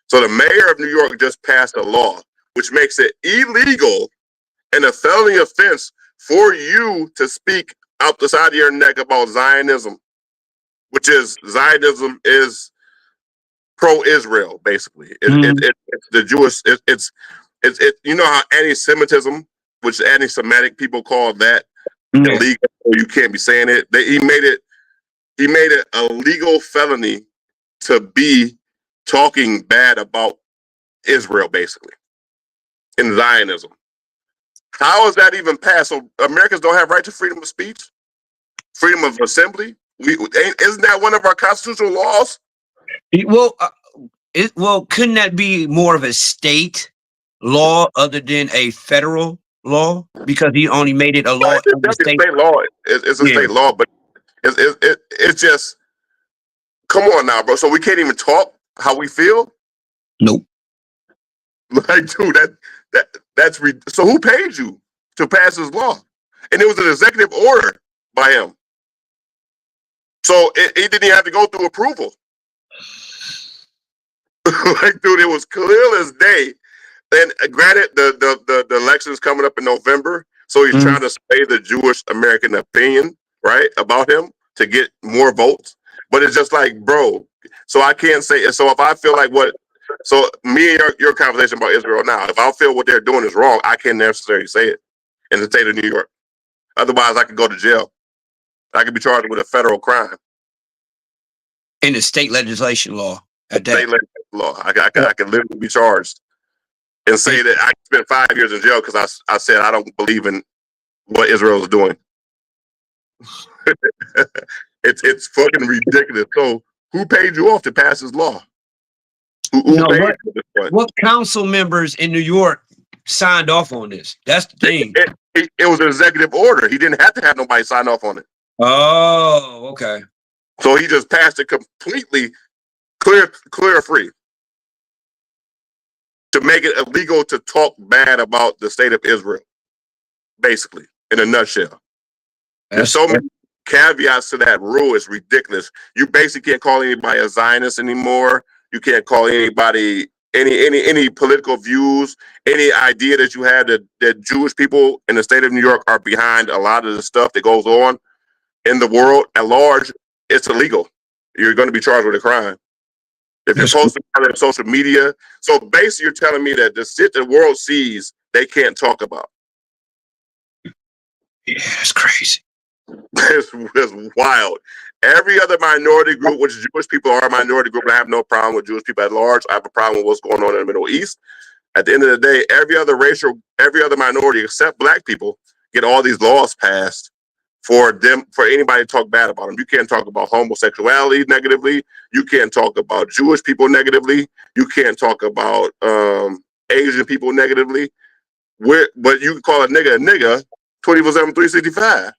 So the mayor of New York just passed a law which makes it illegal and a felony offense for you to speak out the side of your neck about Zionism, which is Zionism is pro-Israel, basically. It's the Jewish. It's you know how anti-Semitism, which anti-Semitic people call that illegal, or you can't be saying it. He made it a legal felony to be talking bad about Israel, basically, in Zionism. How is that even passed? So Americans don't have right to freedom of speech, freedom of assembly. Isn't that one of our constitutional laws? Well, couldn't that be more of a state law other than a federal law? Because he only made it a law. It's a state law. It's a state law, but it's just, come on now, bro. So we can't even talk how we feel? Nope. Like, dude, that's so who paid you to pass this law? And it was an executive order by him. So it didn't even have to go through approval. Like, dude, it was clear as day. And granted, the election is coming up in November, so he's trying to sway the Jewish American opinion, right, about him to get more votes. But it's just like, bro, so I can't say. So if I feel like so me and your conversation about Israel now, if I feel what they're doing is wrong, I can't necessarily say it in the state of New York. Otherwise, I could go to jail. I could be charged with a federal crime. In the state legislation law. State legislation law. I can literally be charged and say that I spent 5 years in jail because I said I don't believe in what Israel is doing. It's fucking ridiculous. So who paid you off to pass this law? Who paid you at this point? What council members in New York signed off on this? That's the thing. It was an executive order. He didn't have to have nobody sign off on it. Oh, okay. So he just passed it completely clear free to make it illegal to talk bad about the state of Israel, basically, in a nutshell. There's so many caveats to that rule. It's ridiculous. You basically can't call anybody a Zionist anymore. You can't call anybody any political views, any idea that you have that Jewish people in the state of New York are behind a lot of the stuff that goes on in the world at large. It's illegal. You're going to be charged with a crime. If you're posting on social media. So basically you're telling me that the shit the world sees, they can't talk about. Yeah, that's crazy. It's wild. Every other minority group, which Jewish people are a minority group, I have no problem with Jewish people at large. I have a problem with what's going on in the Middle East. At the end of the day, every other minority except black people get all these laws passed for anybody to talk bad about them. You can't talk about homosexuality negatively. You can't talk about Jewish people negatively. You can't talk about Asian people negatively. But you can call a nigga 24/7, 365.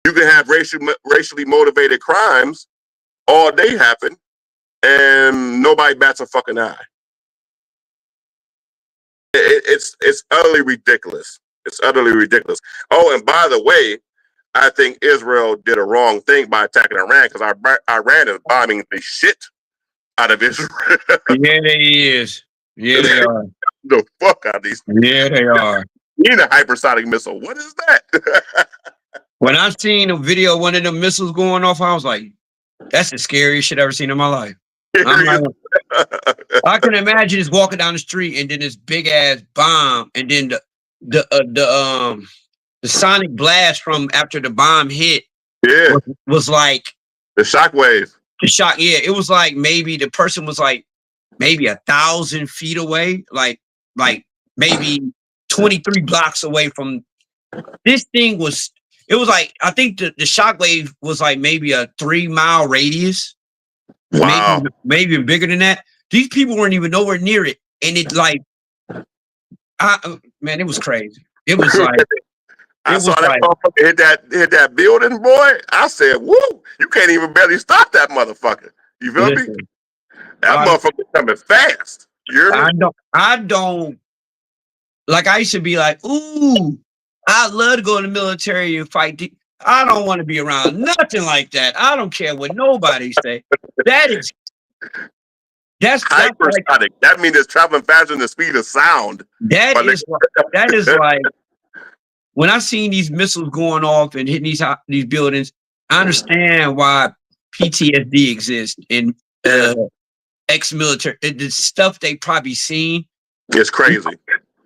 You can have racially motivated crimes all day happen, and nobody bats a fucking eye. It's utterly ridiculous. It's utterly ridiculous. Oh, and by the way, I think Israel did a wrong thing by attacking Iran because Iran is bombing the shit out of Israel. Yeah, they is. Yeah, they are. The fuck out of these. Yeah, they are. You need a hypersonic missile. What is that? When I seen a video of one of them missiles going off, I was like, that's the scariest shit I've ever seen in my life. I can imagine just walking down the street and then this big ass bomb, and then the sonic blast from after the bomb hit was like the shockwave. The shock, yeah. It was like maybe the person was like maybe 1,000 feet away, like maybe 23 blocks away from this thing was. It was like, I think the shockwave was like maybe a 3-mile radius. Wow. Maybe even bigger than that. These people weren't even nowhere near it. And it like, man, it was crazy. It was like. I It saw was that like, motherfucker hit that building, boy. I said, "Woo! You can't even barely stop that motherfucker." You feel me? listen, That I, motherfucker coming fast. You hear me? I don't, like, I used to be like, ooh, I love to go in the military and fight. I don't want to be around nothing like that. I don't care what nobody say. That is, that's like, Hypersonic. That means it's traveling faster than the speed of sound. that But is, that is like, when I seen these missiles going off and hitting these buildings, I understand why PTSD exists in ex-military. The stuff they probably seen, it's crazy.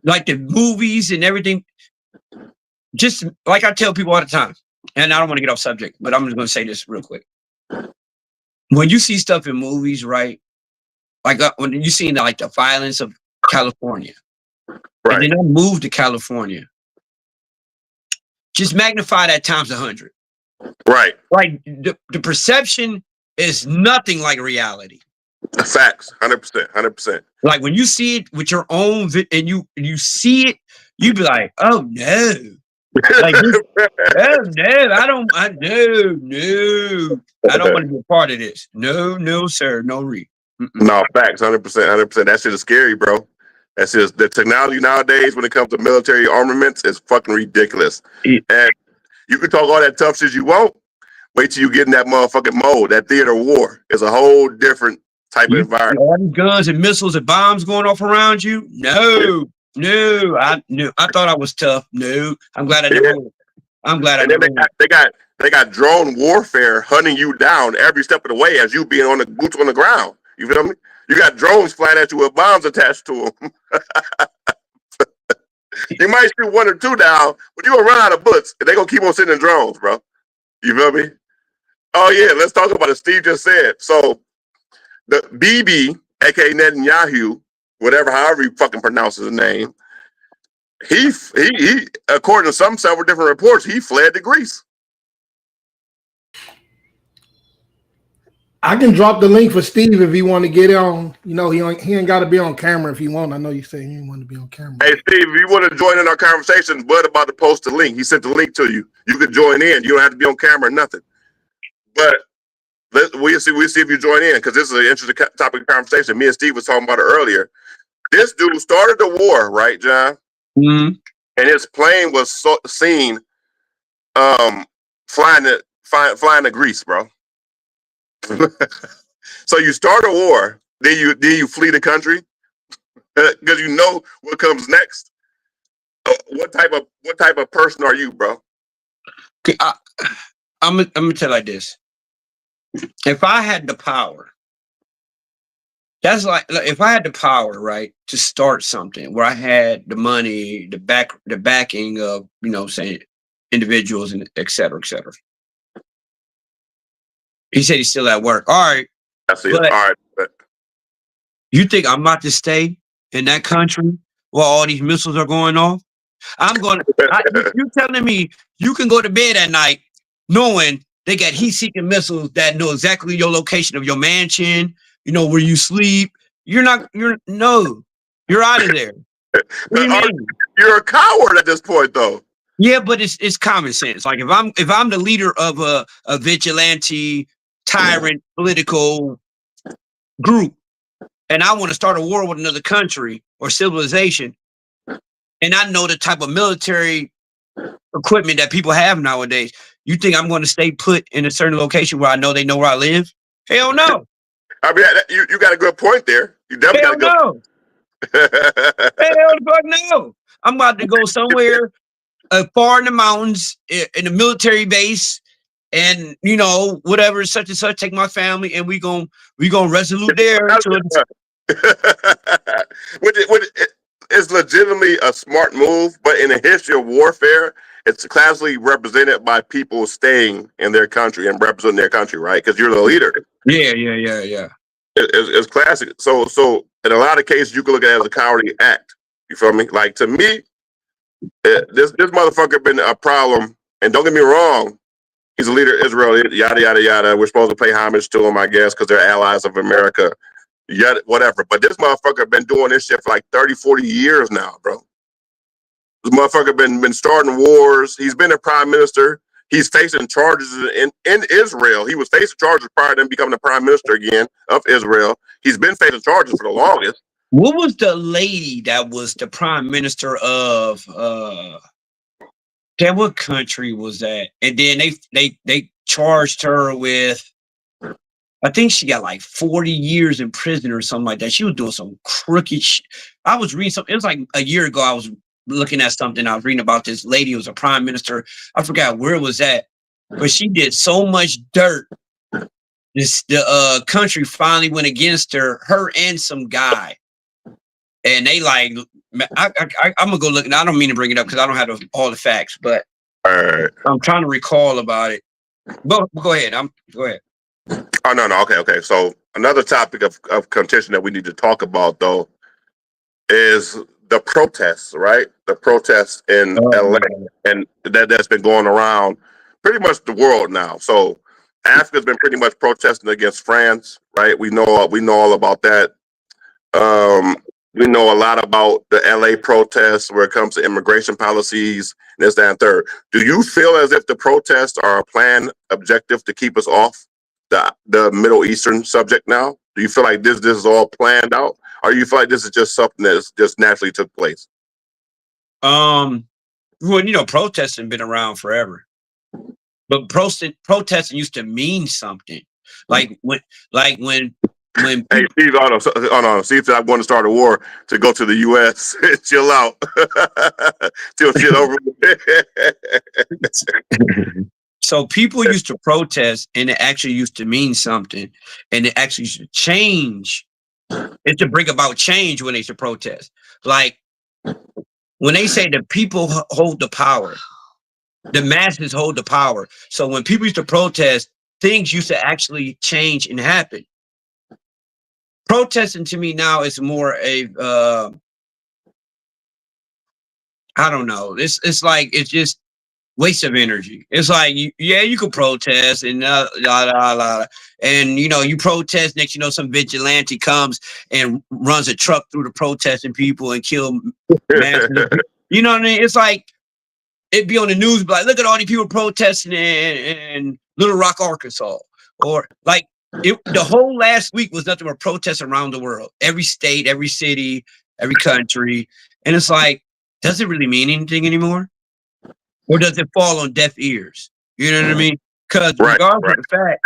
like the movies and everything. Just like I tell people all the time, and I don't want to get off subject, but I'm just going to say this real quick. When you see stuff in movies, right? Like when you see like the violence of California, Right. and then I moved to California, just magnify that times 100. Right. Like the perception is nothing like reality. Facts. 100%. 100%. Like when you see it with your own and you see it, you be like, oh no. Like this, oh no, I don't want to be a part of this. No, sir, no re. No, facts. 100%. 100%. That shit is scary, bro. That's just the technology nowadays when it comes to military armaments is fucking ridiculous. Yeah. And you can talk all that tough shit you want. Wait till you get in that motherfucking mode. That theater of war is a whole different type of environment. All these guns and missiles and bombs going off around you. No. I thought I was tough. No, I'm glad I never. I'm glad I never. They got drone warfare hunting you down every step of the way as you being on the boots on the ground. You feel me? You got drones flying at you with bombs attached to them. You might shoot one or two down, but you gonna run out of bullets, and they gonna keep on sending drones, bro. You feel me? Oh yeah, let's talk about it. Steve just said so. The BB, aka Netanyahu, however you fucking pronounce his name, he according to several different reports, he fled to Greece. I can drop the link for Steve if he want to get on. You know, he ain't got to be on camera if he want. I know you say he didn't want to be on camera. Hey, Steve, if you want to join in our conversation, Bud about to post the link. He sent the link to you. You can join in. You don't have to be on camera or nothing. But we'll see if you join in because this is an interesting topic of conversation. Me and Steve was talking about it earlier. This dude started the war, right, John? Mm-hmm. And his plane was seen flying to Greece, bro. So you start a war, then you flee the country because you know what comes next. What type of person are you, bro? Okay, I'm gonna tell you like this. If I had the power, that's like if I had the power, right, to start something where I had the money, the backing of, saying individuals and et cetera, et cetera. He said he's still at work. All right. That's it. All right. You think I'm about to stay in that country while all these missiles are going off? You're telling me you can go to bed at night knowing they got heat-seeking missiles that know exactly your location of your mansion, where you sleep. You're out of there. You're a coward at this point, though. Yeah, but it's common sense. Like if I'm the leader of a vigilante, tyrant, political group, and I want to start a war with another country or civilization, and I know the type of military equipment that people have nowadays, you think I'm going to stay put in a certain location where I know they know where I live? Hell no. I mean, you got a good point there. You definitely got a good point. Hell the fuck no. I'm about to go somewhere far in the mountains in a military base, and whatever, such and such, take my family, and we gonna resolute there. It's legitimately a smart move, but in the history of warfare, it's classically represented by people staying in their country and representing their country, right? Because you're the leader. Yeah. It's classic. So in a lot of cases, you can look at it as a cowardly act. You feel me? Like, to me, this motherfucker been a problem. And don't get me wrong, he's a leader of Israel, yada, yada, yada. We're supposed to pay homage to him, I guess, because they're allies of America, yada, whatever. But this motherfucker been doing this shit for like 30, 40 years now, bro. This motherfucker been starting wars. He's been a prime minister. He's facing charges in Israel. He was facing charges prior to him becoming the prime minister again of Israel. He's been facing charges for the longest. What was the lady that was the prime minister of what country was that? And then they charged her with, I think she got like 40 years in prison or something like that. She was doing some crooked shit. I was reading something. It was like a year ago. I was looking at something. I was reading about this lady who was a prime minister. I forgot where it was at, but she did so much dirt. The country finally went against her and some guy. And they like, I'm gonna go look. Now I don't mean to bring it up because I don't have all the facts, but I'm trying to recall about it. But go ahead. Go ahead. Oh no, okay. So another topic of contention that we need to talk about though is the protests, right? The protests in LA, and that's been going around pretty much the world now. So Africa's been pretty much protesting against France, right? We know all about that. We know a lot about the LA protests where it comes to immigration policies, this, that, and third. Do you feel as if the protests are a planned objective to keep us off the Middle Eastern subject now? Do you feel like this is all planned out? Or you feel like this is just something that just naturally took place? Well, protesting been around forever. But protesting used to mean something. Like when hey Steve, see if I want to start a war to go to the US. Chill out. Till shit over. So people used to protest and it actually used to mean something. And it actually used to change. It's to bring about change when they should protest. Like when they say the people hold the power, the masses hold the power. So when people used to protest, things used to actually change and happen. Protesting to me now is more a I don't know. It's like it's just waste of energy. It's like you can protest and and you protest, next some vigilante comes and runs a truck through the protesting people and kill masses. You know what I mean? It's like it'd be on the news, but like, look at all these people protesting in Little Rock, Arkansas, or like. The whole last week was nothing but protests around the world, every state, every city, every country. And it's like, does it really mean anything anymore? Or does it fall on deaf ears? You know what I mean? Because regardless of the fact,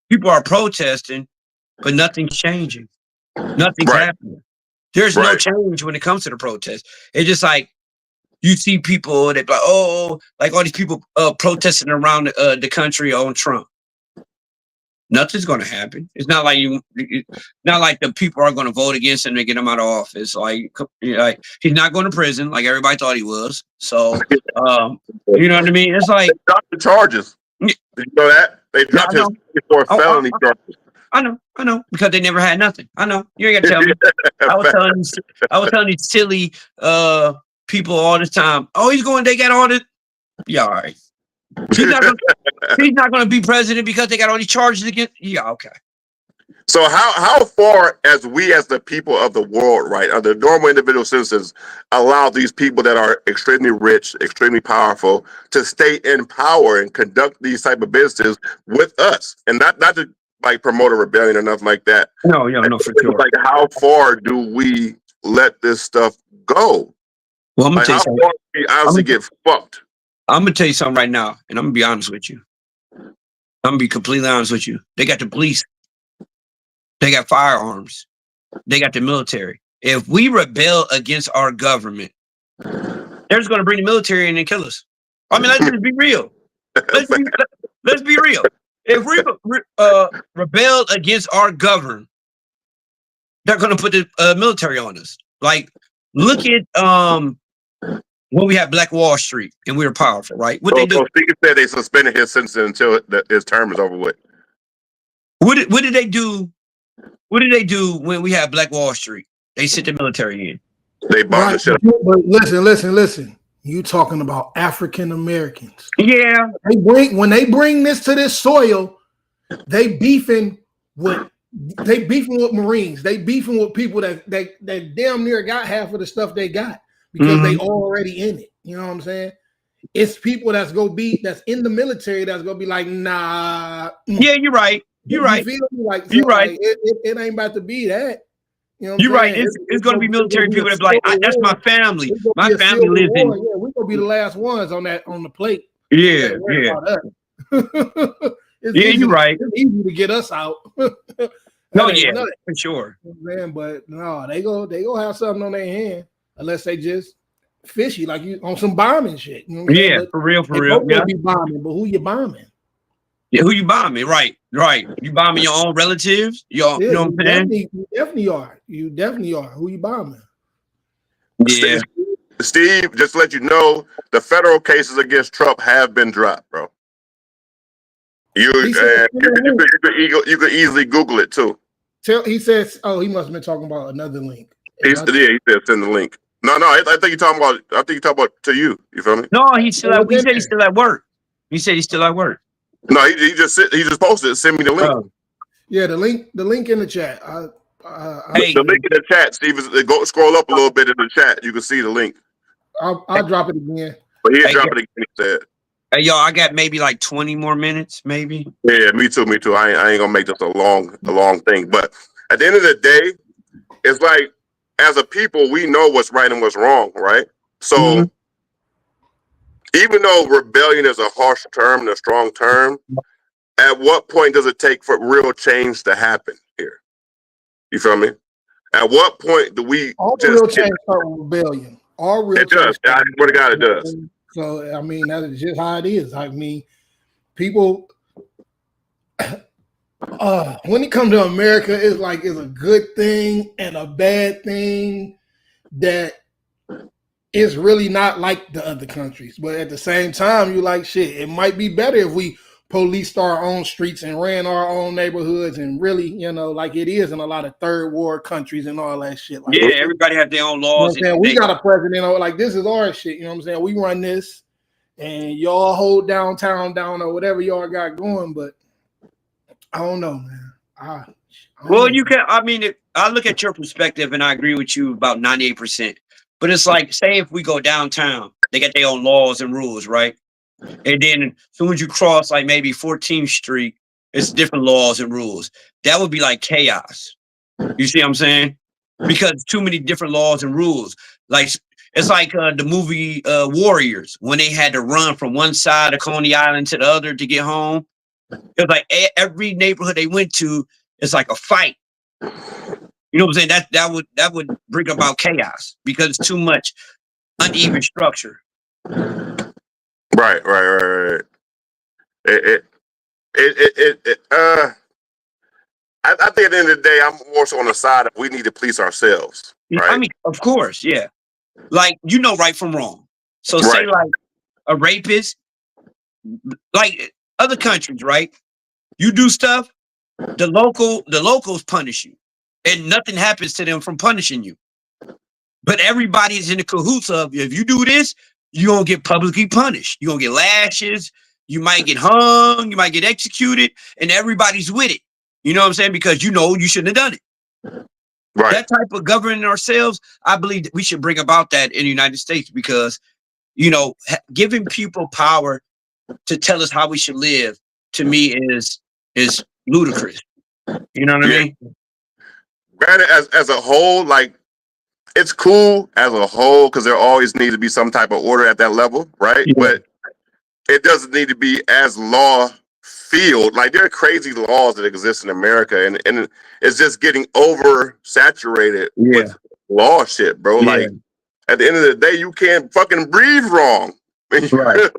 people are protesting, but nothing's changing. Nothing's happening. There's no change when it comes to the protest. It's just like, you see people, they're like, like all these people protesting around the country on Trump. Nothing's going to happen. It's not like not like the people are going to vote against him to get him out of office. Like he's not going to prison like everybody thought he was. So, you know what I mean? It's like they dropped the charges. Did you know that they dropped his for felony charges? I know, because they never had nothing. I know. You ain't got to tell me. I was telling these silly people all the time. Oh, they got all this. Yeah, all right. He's not going to be president because they got all these charges against. Yeah, okay. So how far as we as the people of the world, right, are the normal individual citizens allow these people that are extremely rich, extremely powerful to stay in power and conduct these type of businesses with us, and not to like promote a rebellion or nothing like that? No, for sure. Like how far do we let this stuff go? Well, I'm gonna tell you something. How far do we honestly get fucked? I'm gonna tell you something right now, and I'm gonna be honest with you. I'm gonna be completely honest with you. They got the police. They got firearms. They got the military. If we rebel against our government, they're just gonna bring the military in and kill us. I mean, let's just be real. Let's be real. If we rebel against our government, they're gonna put the military on us. Like, look at when we had Black Wall Street and we were powerful, right? What they do? Speaker said they suspended his sentence until his term is over with. What did they do? What did they do when we had Black Wall Street? They sent the military in. They bombed the shit. But listen. You talking about African Americans? Yeah. When they bring this to this soil, they beefing with Marines. They beefing with people that damn near got half of the stuff they got. because they already in it. You know what I'm saying? It's people that's in the military that's gonna be like, nah. Yeah, you're right. You're right. You feel me? Like, so, you're right. Like, it ain't about to be that. You know what You're I'm right. saying? It's going to be military people that be like, that's my family. It's gonna My be a family civil lives war. in. Yeah, we're gonna be the last ones on the plate. Yeah, Worry about us. Yeah, you're right. It's easy to get us out. No, yeah, for sure. Man, but no, they go have something on their hand unless they just fishy, like you on some bombing shit. You know what I'm saying? Yeah, But for real. Yeah, be bombing, but who you bombing? Yeah, who you bombing? Right. You bombing your own relatives? You know what I'm saying? You definitely are. You definitely are. Who you bombing? Yeah. Steve, just to let you know, the federal cases against Trump have been dropped, bro. You could easily Google it too. He says, oh, he must have been talking about another link. He said send the link. No, I think you're talking about to you. You feel me? No, he said he's still at work. He said he's still at work. No, he just posted it. Send me the link. Yeah, the link in the chat. The link in the chat, Steve, go scroll up a little bit in the chat. You can see the link. I'll drop it again. But he'll drop it again. He said. Hey, y'all, I got maybe like 20 more minutes, maybe. Yeah, me too. I ain't gonna make this a long thing. But at the end of the day, it's like as a people, we know what's right and what's wrong, right? So even though rebellion is a harsh term and a strong term, at what point does it take for real change to happen here? You feel me? At what point do we real change start with rebellion? All real it does. I swear to God, it does. So I mean, that is just how it is. I mean, people when it comes to America, it's like it's a good thing and a bad thing that it's really not like the other countries. But at the same time, you're like, shit, it might be better if we policed our own streets and ran our own neighborhoods and really, like it is in a lot of third world countries and all that shit. Like, yeah, everybody have their own laws. You know we got a president, like this is our shit. You know what I'm saying? We run this and y'all hold downtown down or whatever y'all got going. But I don't know, man. I look at your perspective and I agree with you about 98%. But it's like, say if we go downtown, they got their own laws and rules, right? And then as soon as you cross like maybe 14th Street, it's different laws and rules. That would be like chaos. You see what I'm saying? Because too many different laws and rules. Like it's like the movie Warriors, when they had to run from one side of Coney Island to the other to get home. It was like every neighborhood they went to, it's like a fight. You know what I'm saying? That would bring about chaos because it's too much uneven structure. Right. I think at the end of the day, I'm more so on the side of we need to police ourselves. Right? I mean, of course, yeah. Like, right from wrong. So say like a rapist, like other countries, right? You do stuff, the locals punish you. And nothing happens to them from punishing you. But everybody's in the cahoots of, if you do this, you're going to get publicly punished. You're going to get lashes. You might get hung. You might get executed. And everybody's with it. You know what I'm saying? Because you shouldn't have done it. Right. That type of governing ourselves, I believe that we should bring about that in the United States because, giving people power to tell us how we should live, to me, is ludicrous. You know what I mean? Granted, as a whole, like, it's cool as a whole because there always needs to be some type of order at that level, right? Yeah. But it doesn't need to be as law field. Like, there are crazy laws that exist in America, and it's just getting oversaturated with law shit, bro. Yeah. Like, at the end of the day, you can't fucking breathe wrong. Right.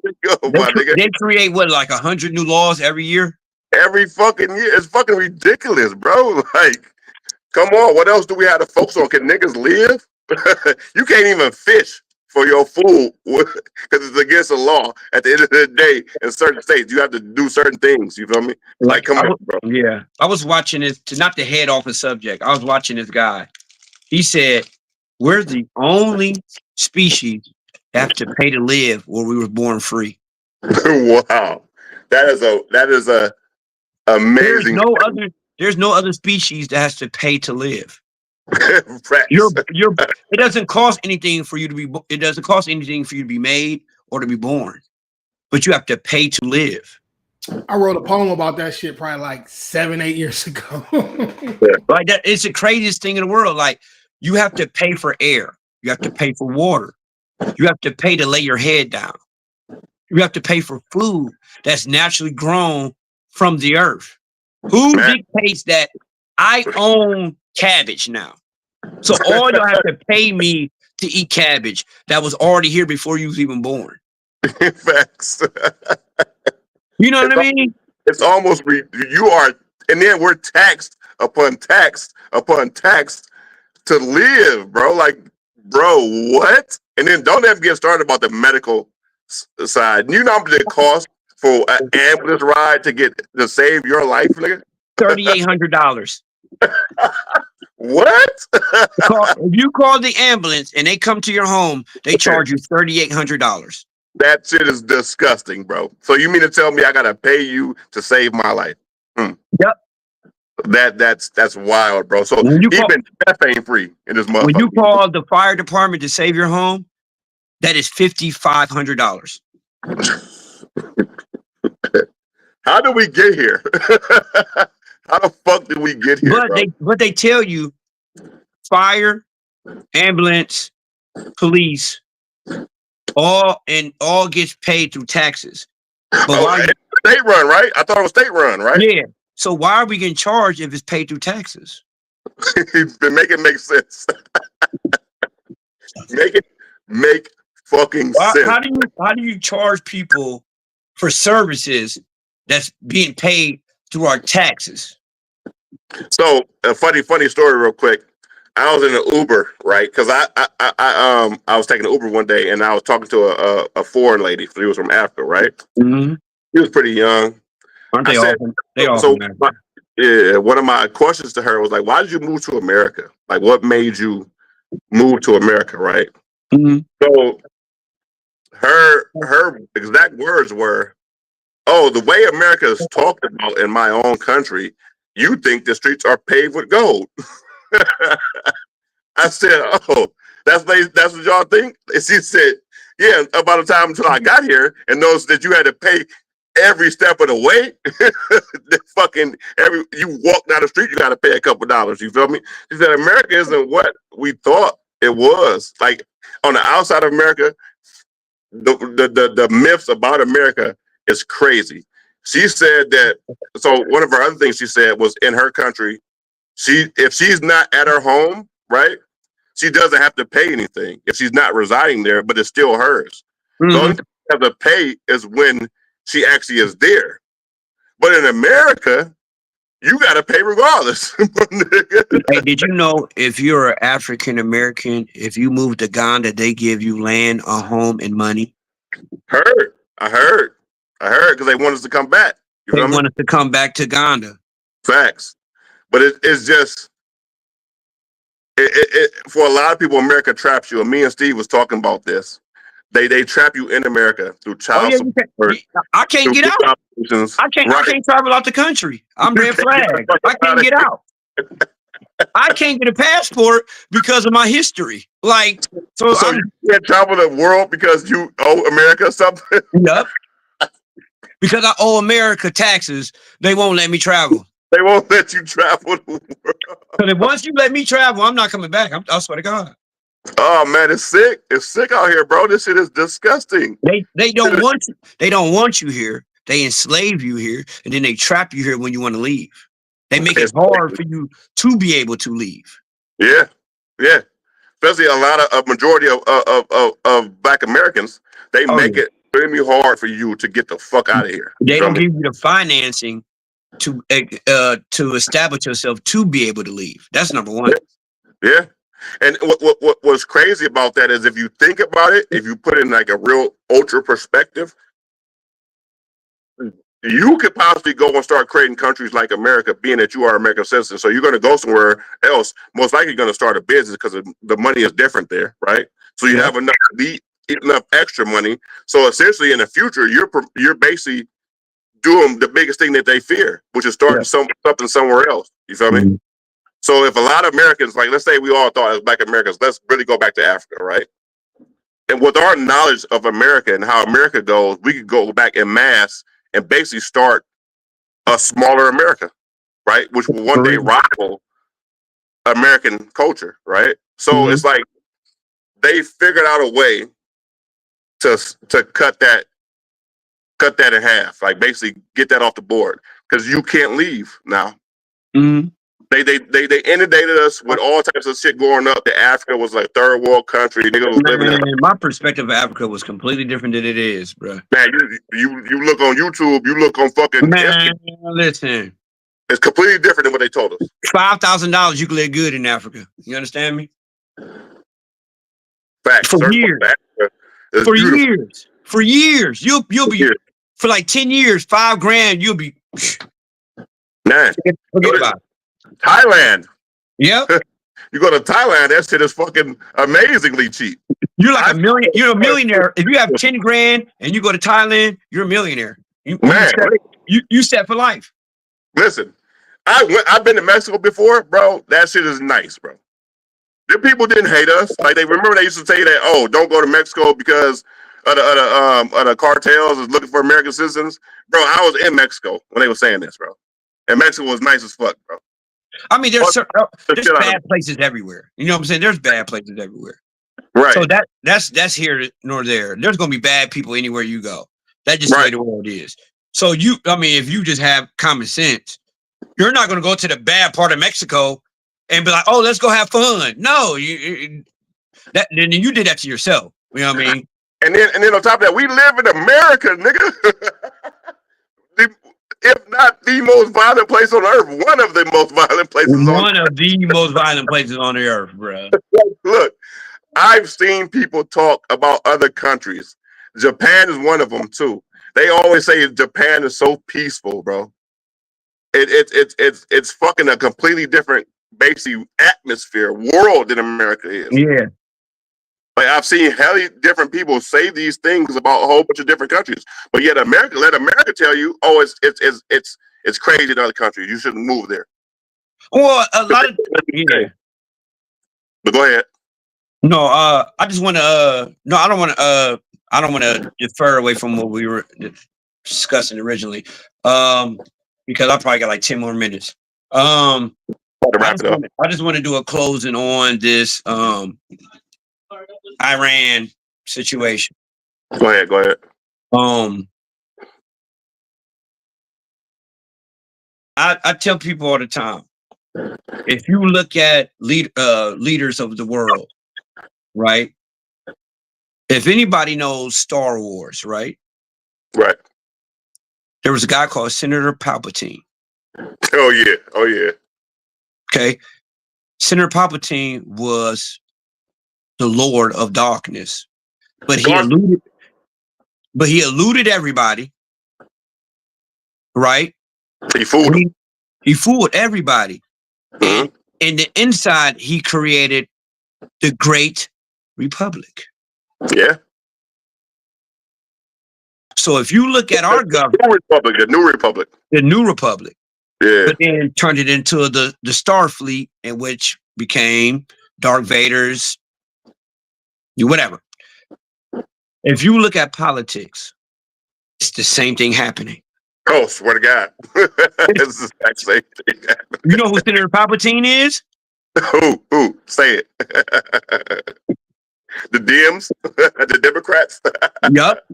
They create like 100 new laws every year? Every fucking year. It's fucking ridiculous, bro. Like, come on, what else do we have to focus on? Can niggas live? You can't even fish for your food because it's against the law. At the end of the day, in certain states, you have to do certain things. You feel me? Like come on, bro. Yeah. I was watching this, not to head off a subject. I was watching this guy. He said, we're the only species that have to pay to live where we were born free. Wow. That is a amazing. There's no other species that has to pay to live. You're it doesn't cost anything for you to be it doesn't cost anything for you to be made or to be born, but you have to pay to live. I wrote a poem about that shit probably like 7-8 years ago. Like that, it's the craziest thing in the world. Like you have to pay for air, you have to pay for water, you have to pay to lay your head down, you have to pay for food that's naturally grown from the earth. Who dictates that I own cabbage now? So all y'all have to pay me to eat cabbage that was already here before you was even born. Facts. You know what I mean? It's almost you are, and then we're taxed upon tax upon tax to live, bro. Like, bro, what? And then don't ever get started about the medical side. You know how much it costs for an ambulance ride to save your life, nigga? $3,800. What? If you call the ambulance and they come to your home, they charge you $3,800. That shit is disgusting, bro. So you mean to tell me I gotta pay you to save my life? Yep. That's wild, bro. So even death ain't free in this motherfucker. When you call the fire department to save your home, that is $5,500. How did we get here? How the fuck did we get here? But they tell you fire, ambulance, police, all gets paid through taxes. But state run, right? I thought it was state run, right? Yeah. So why are we getting charged if it's paid through taxes? Make it make sense. Make it make fucking sense. How do you charge people for services that's being paid through our taxes? So a funny story, real quick. I was in an Uber, right? Because I was taking an Uber one day, and I was talking to a foreign lady. She was from Africa, right? Mm-hmm. She was pretty young. Aren't they all? They all. So one of my questions to her was like, "Why did you move to America? Like, what made you move to America?" Right? Mm-hmm. So her exact words were, "Oh, the way America is talked about in my own country, you think the streets are paved with gold." I said, "Oh, that's what y'all think?" And she said, "Yeah, about the time until I got here and noticed that you had to pay every step of the way. You walk down the street, you got to pay a couple dollars. You feel me?" She said, "America isn't what we thought it was. Like on the outside of America, the myths about America is crazy." She said that. So one of her other things she said was in her country, if she's not at her home, right, she doesn't have to pay anything if she's not residing there, but it's still hers. Mm-hmm. The only thing you have to pay is when she actually is there. But in America, you got to pay regardless. Hey, did you know if you're an African American, if you move to Ghana, they give you land, a home, and money? I heard because they want us to come back. They want us to come back to Ghana. Facts. But it's just, for a lot of people, America traps you. And me and Steve was talking about this. They trap you in America through child support. I can't get out. I can't travel out the country. I'm red flagged. I can't get out. I can't get a passport because of my history. Like, so you can't travel the world because you owe America something? Yep. Because I owe America taxes, they won't let me travel. They won't let you travel the world. Because once you let me travel, I'm not coming back. I swear to God. Oh man, it's sick. It's sick out here, bro. This shit is disgusting. They don't want you. They don't want you here. They enslave you here, and then they trap you here when you want to leave. They make it hard for you to be able to leave. Yeah. Especially a majority of Black Americans, they make it extremely hard for you to get the fuck out of here. They don't give you the financing to establish yourself to be able to leave. That's number one. Yeah. And what's crazy about that is if you think about it, if you put in like a real ultra perspective, you could possibly go and start creating countries like America, being that you are an American citizen. So you're going to go somewhere else, most likely going to start a business because the money is different there, right? So you have enough extra money. So essentially in the future, you're basically doing the biggest thing that they fear, which is starting something somewhere else. You feel me? So if a lot of Americans, like let's say we all thought as Black Americans, let's really go back to Africa, right? And with our knowledge of America and how America goes, we could go back in mass and basically start a smaller America, right? Which will one day rival American culture, right? So it's like they figured out a way to cut that in half, like basically get that off the board because you can't leave now. They inundated us with all types of shit growing up. That Africa was like third world country. Niggas was living in. My perspective of Africa was completely different than it is, bro. Man, you look on YouTube, you look on fucking. Man, listen. It's completely different than what they told us. $5,000, you can live good in Africa. You understand me? Facts. For years. For years. For years. You'll be for like 10 years, $5,000, you'll be. Man, forget about it. Thailand. Yep. You go to Thailand, that shit is fucking amazingly cheap. You're like you're a millionaire. If you have 10 grand and you go to Thailand, you're a millionaire. You set for life. Listen, I've been to Mexico before, bro. That shit is nice, bro. The people didn't hate us. Like they remember they used to say that, oh, don't go to Mexico because of the cartels is looking for American citizens. Bro, I was in Mexico when they were saying this, bro. And Mexico was nice as fuck, bro. I mean, there's bad places everywhere. You know what I'm saying? There's bad places everywhere. Right. So that's here nor there. There's gonna be bad people anywhere you go. That's just the way the world is. So if you just have common sense, you're not gonna go to the bad part of Mexico and be like, oh, let's go have fun. No, then you did that to yourself. You know what I mean? And then on top of that, we live in America, nigga. If not the most violent place on earth, one of the most violent places on earth. One of the most violent places on the earth, bro. Look, I've seen people talk about other countries. Japan is one of them too. They always say Japan is so peaceful, bro. It's fucking a completely different, basically, atmosphere, world than America is. Yeah. Like I've seen hella different people say these things about a whole bunch of different countries, but yet let America tell you, oh, it's crazy in other countries. You shouldn't move there. Well, a lot of But go ahead. No, I just want to. No, I don't want to defer away from what we were discussing originally, because I probably got like 10 more minutes. I just want to do a closing on this Iran situation. Go ahead. I tell people all the time, if you look at leaders of the world, right? If anybody knows Star Wars, right? Right. There was a guy called Senator Palpatine. Oh yeah. Okay. Senator Palpatine was the Lord of Darkness, but he eluded everybody, right? He fooled him. He fooled everybody. Mm-hmm. And the inside, he created the Great Republic. Yeah. So if you look at our government, the New Republic. Yeah. But then turned it into the Starfleet, in which became Darth Vader's, whatever. If you look at politics, it's the same thing happening. Oh, swear to God. It's the exact same thing happening. You know who Senator Palpatine is? Who? Say it. The Dems? The Democrats? Yup.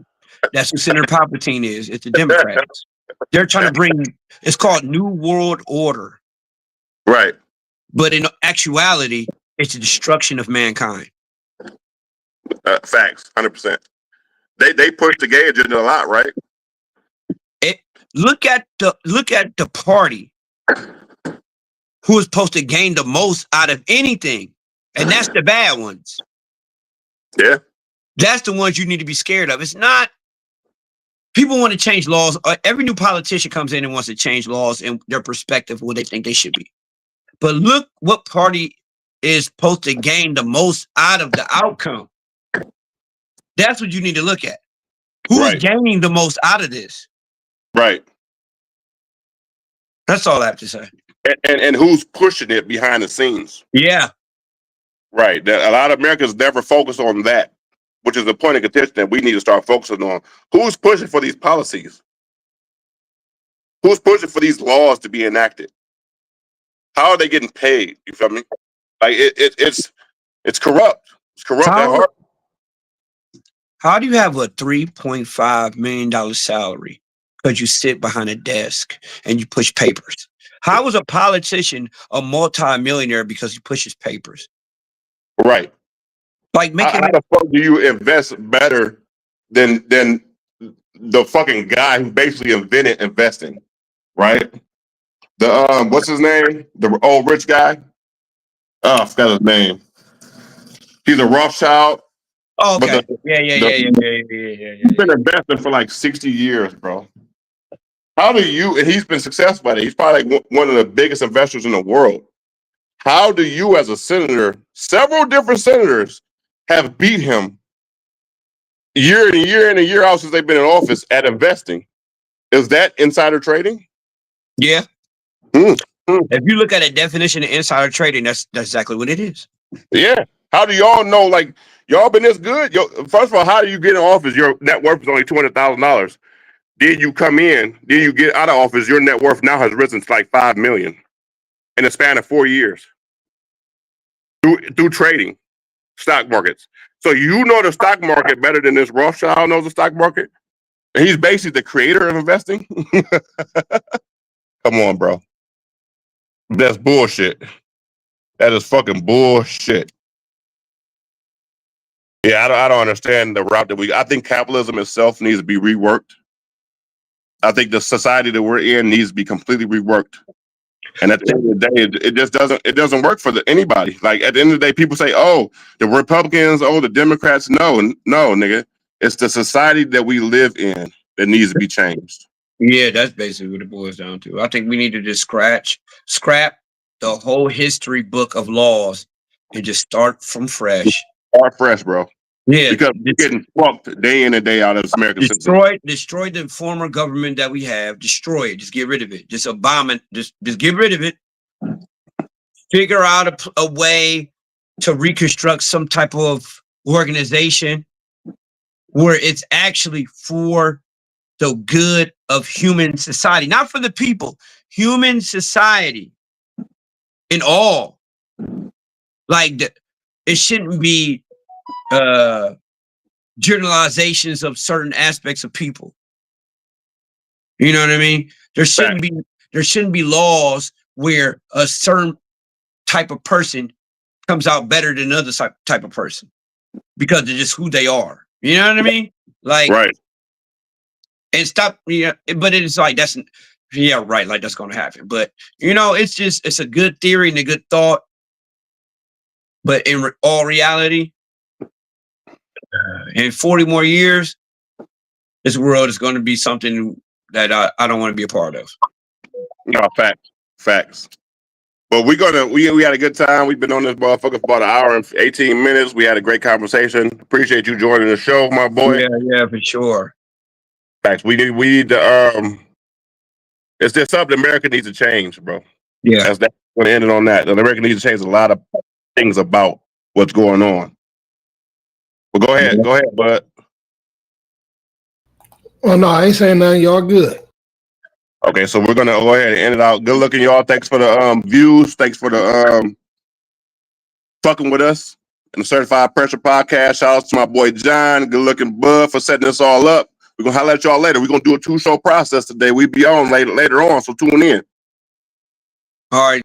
That's who Senator Palpatine is. It's the Democrats. They're trying to bring, it's called New World Order. Right. But in actuality, it's the destruction of mankind. Facts, 100%. They push the gay agenda a lot, right? Look at the party who is supposed to gain the most out of anything, and that's the bad ones. Yeah, that's the ones you need to be scared of. It's not. People want to change laws. Every new politician comes in and wants to change laws in their perspective of what they think they should be. But look what party is supposed to gain the most out of the outcome. That's what you need to look at. Who's gaining the most out of this? Right. That's all I have to say. and who's pushing it behind the scenes. Yeah. Right. That a lot of Americans never focus on that, which is the point of contention that we need to start focusing on. Who's pushing for these policies? Who's pushing for these laws to be enacted? How are they getting paid? You feel me? Like it's corrupt. It's corrupt at heart. How do you have a $3.5 million salary because you sit behind a desk and you push papers? How is a politician a multi-millionaire because he pushes papers? Right. Like making how the fuck do you invest better than the fucking guy who basically invented investing? Right. The what's his name? The old rich guy. Oh, I forgot his name. He's a Rothschild. Oh, okay. Yeah. He's been investing for like 60 years, bro. How do you? And he's been successful at it. He's probably like one of the biggest investors in the world. How do you, as a senator, several different senators have beat him year in and year out since they've been in office at investing? Is that insider trading? Yeah. If you look at a definition of insider trading, that's exactly what it is. Yeah. How do y'all know? Like, y'all been this good? First of all, how do you get in office? Your net worth is only $200,000. Then you come in. Then you get out of office. Your net worth now has risen to like $5 million in a span of 4 years through trading, stock markets. So you know the stock market better than this Rothschild knows the stock market. And he's basically the creator of investing. Come on, bro. That's bullshit. That is fucking bullshit. Yeah, I don't understand the route that I think capitalism itself needs to be reworked. I think the society that we're in needs to be completely reworked. And at the end of the day, it doesn't work for anybody. Like at the end of the day, people say, "Oh, the Republicans, oh, the Democrats." No, nigga, it's the society that we live in that needs to be changed. Yeah, that's basically what it boils down to. I think we need to just scrap the whole history book of laws and just start from fresh. Start fresh, bro. Yeah, because we're getting fucked day in and day out as American citizens. Destroy the former government that we have. Destroy it. Just get rid of it. Just abomin. Just get rid of it. Figure out a way to reconstruct some type of organization where it's actually for the good of human society, not for the people. Human society in all. Like it shouldn't be generalizations of certain aspects of people. You know what I mean? There shouldn't be laws where a certain type of person comes out better than another type of person because of just who they are. You know what I mean? Like, right. And stop. Yeah, but it's like that's right. Like that's going to happen. But it's a good theory and a good thought. But in all reality, in 40 more years, this world is going to be something that I don't want to be a part of. No, facts. But we had a good time. We've been on this motherfucker for about an hour and 18 minutes. We had a great conversation. Appreciate you joining the show, my boy. Yeah, for sure. Facts. We need to it's just something America needs to change, bro. Yeah. That's going to end it on that. America needs to change a lot of things about what's going on. Well, go ahead, bud. Oh no, I ain't saying nothing. Y'all good. Okay, so we're gonna go ahead and end it out. Good looking, y'all. Thanks for the views. Thanks for the fucking with us in the Certified Pressure Podcast. Shout out to my boy John. Good looking Bud for setting this all up. We're gonna holler at y'all later. We're gonna do a 2-show process today. We be on later on, so tune in. All right.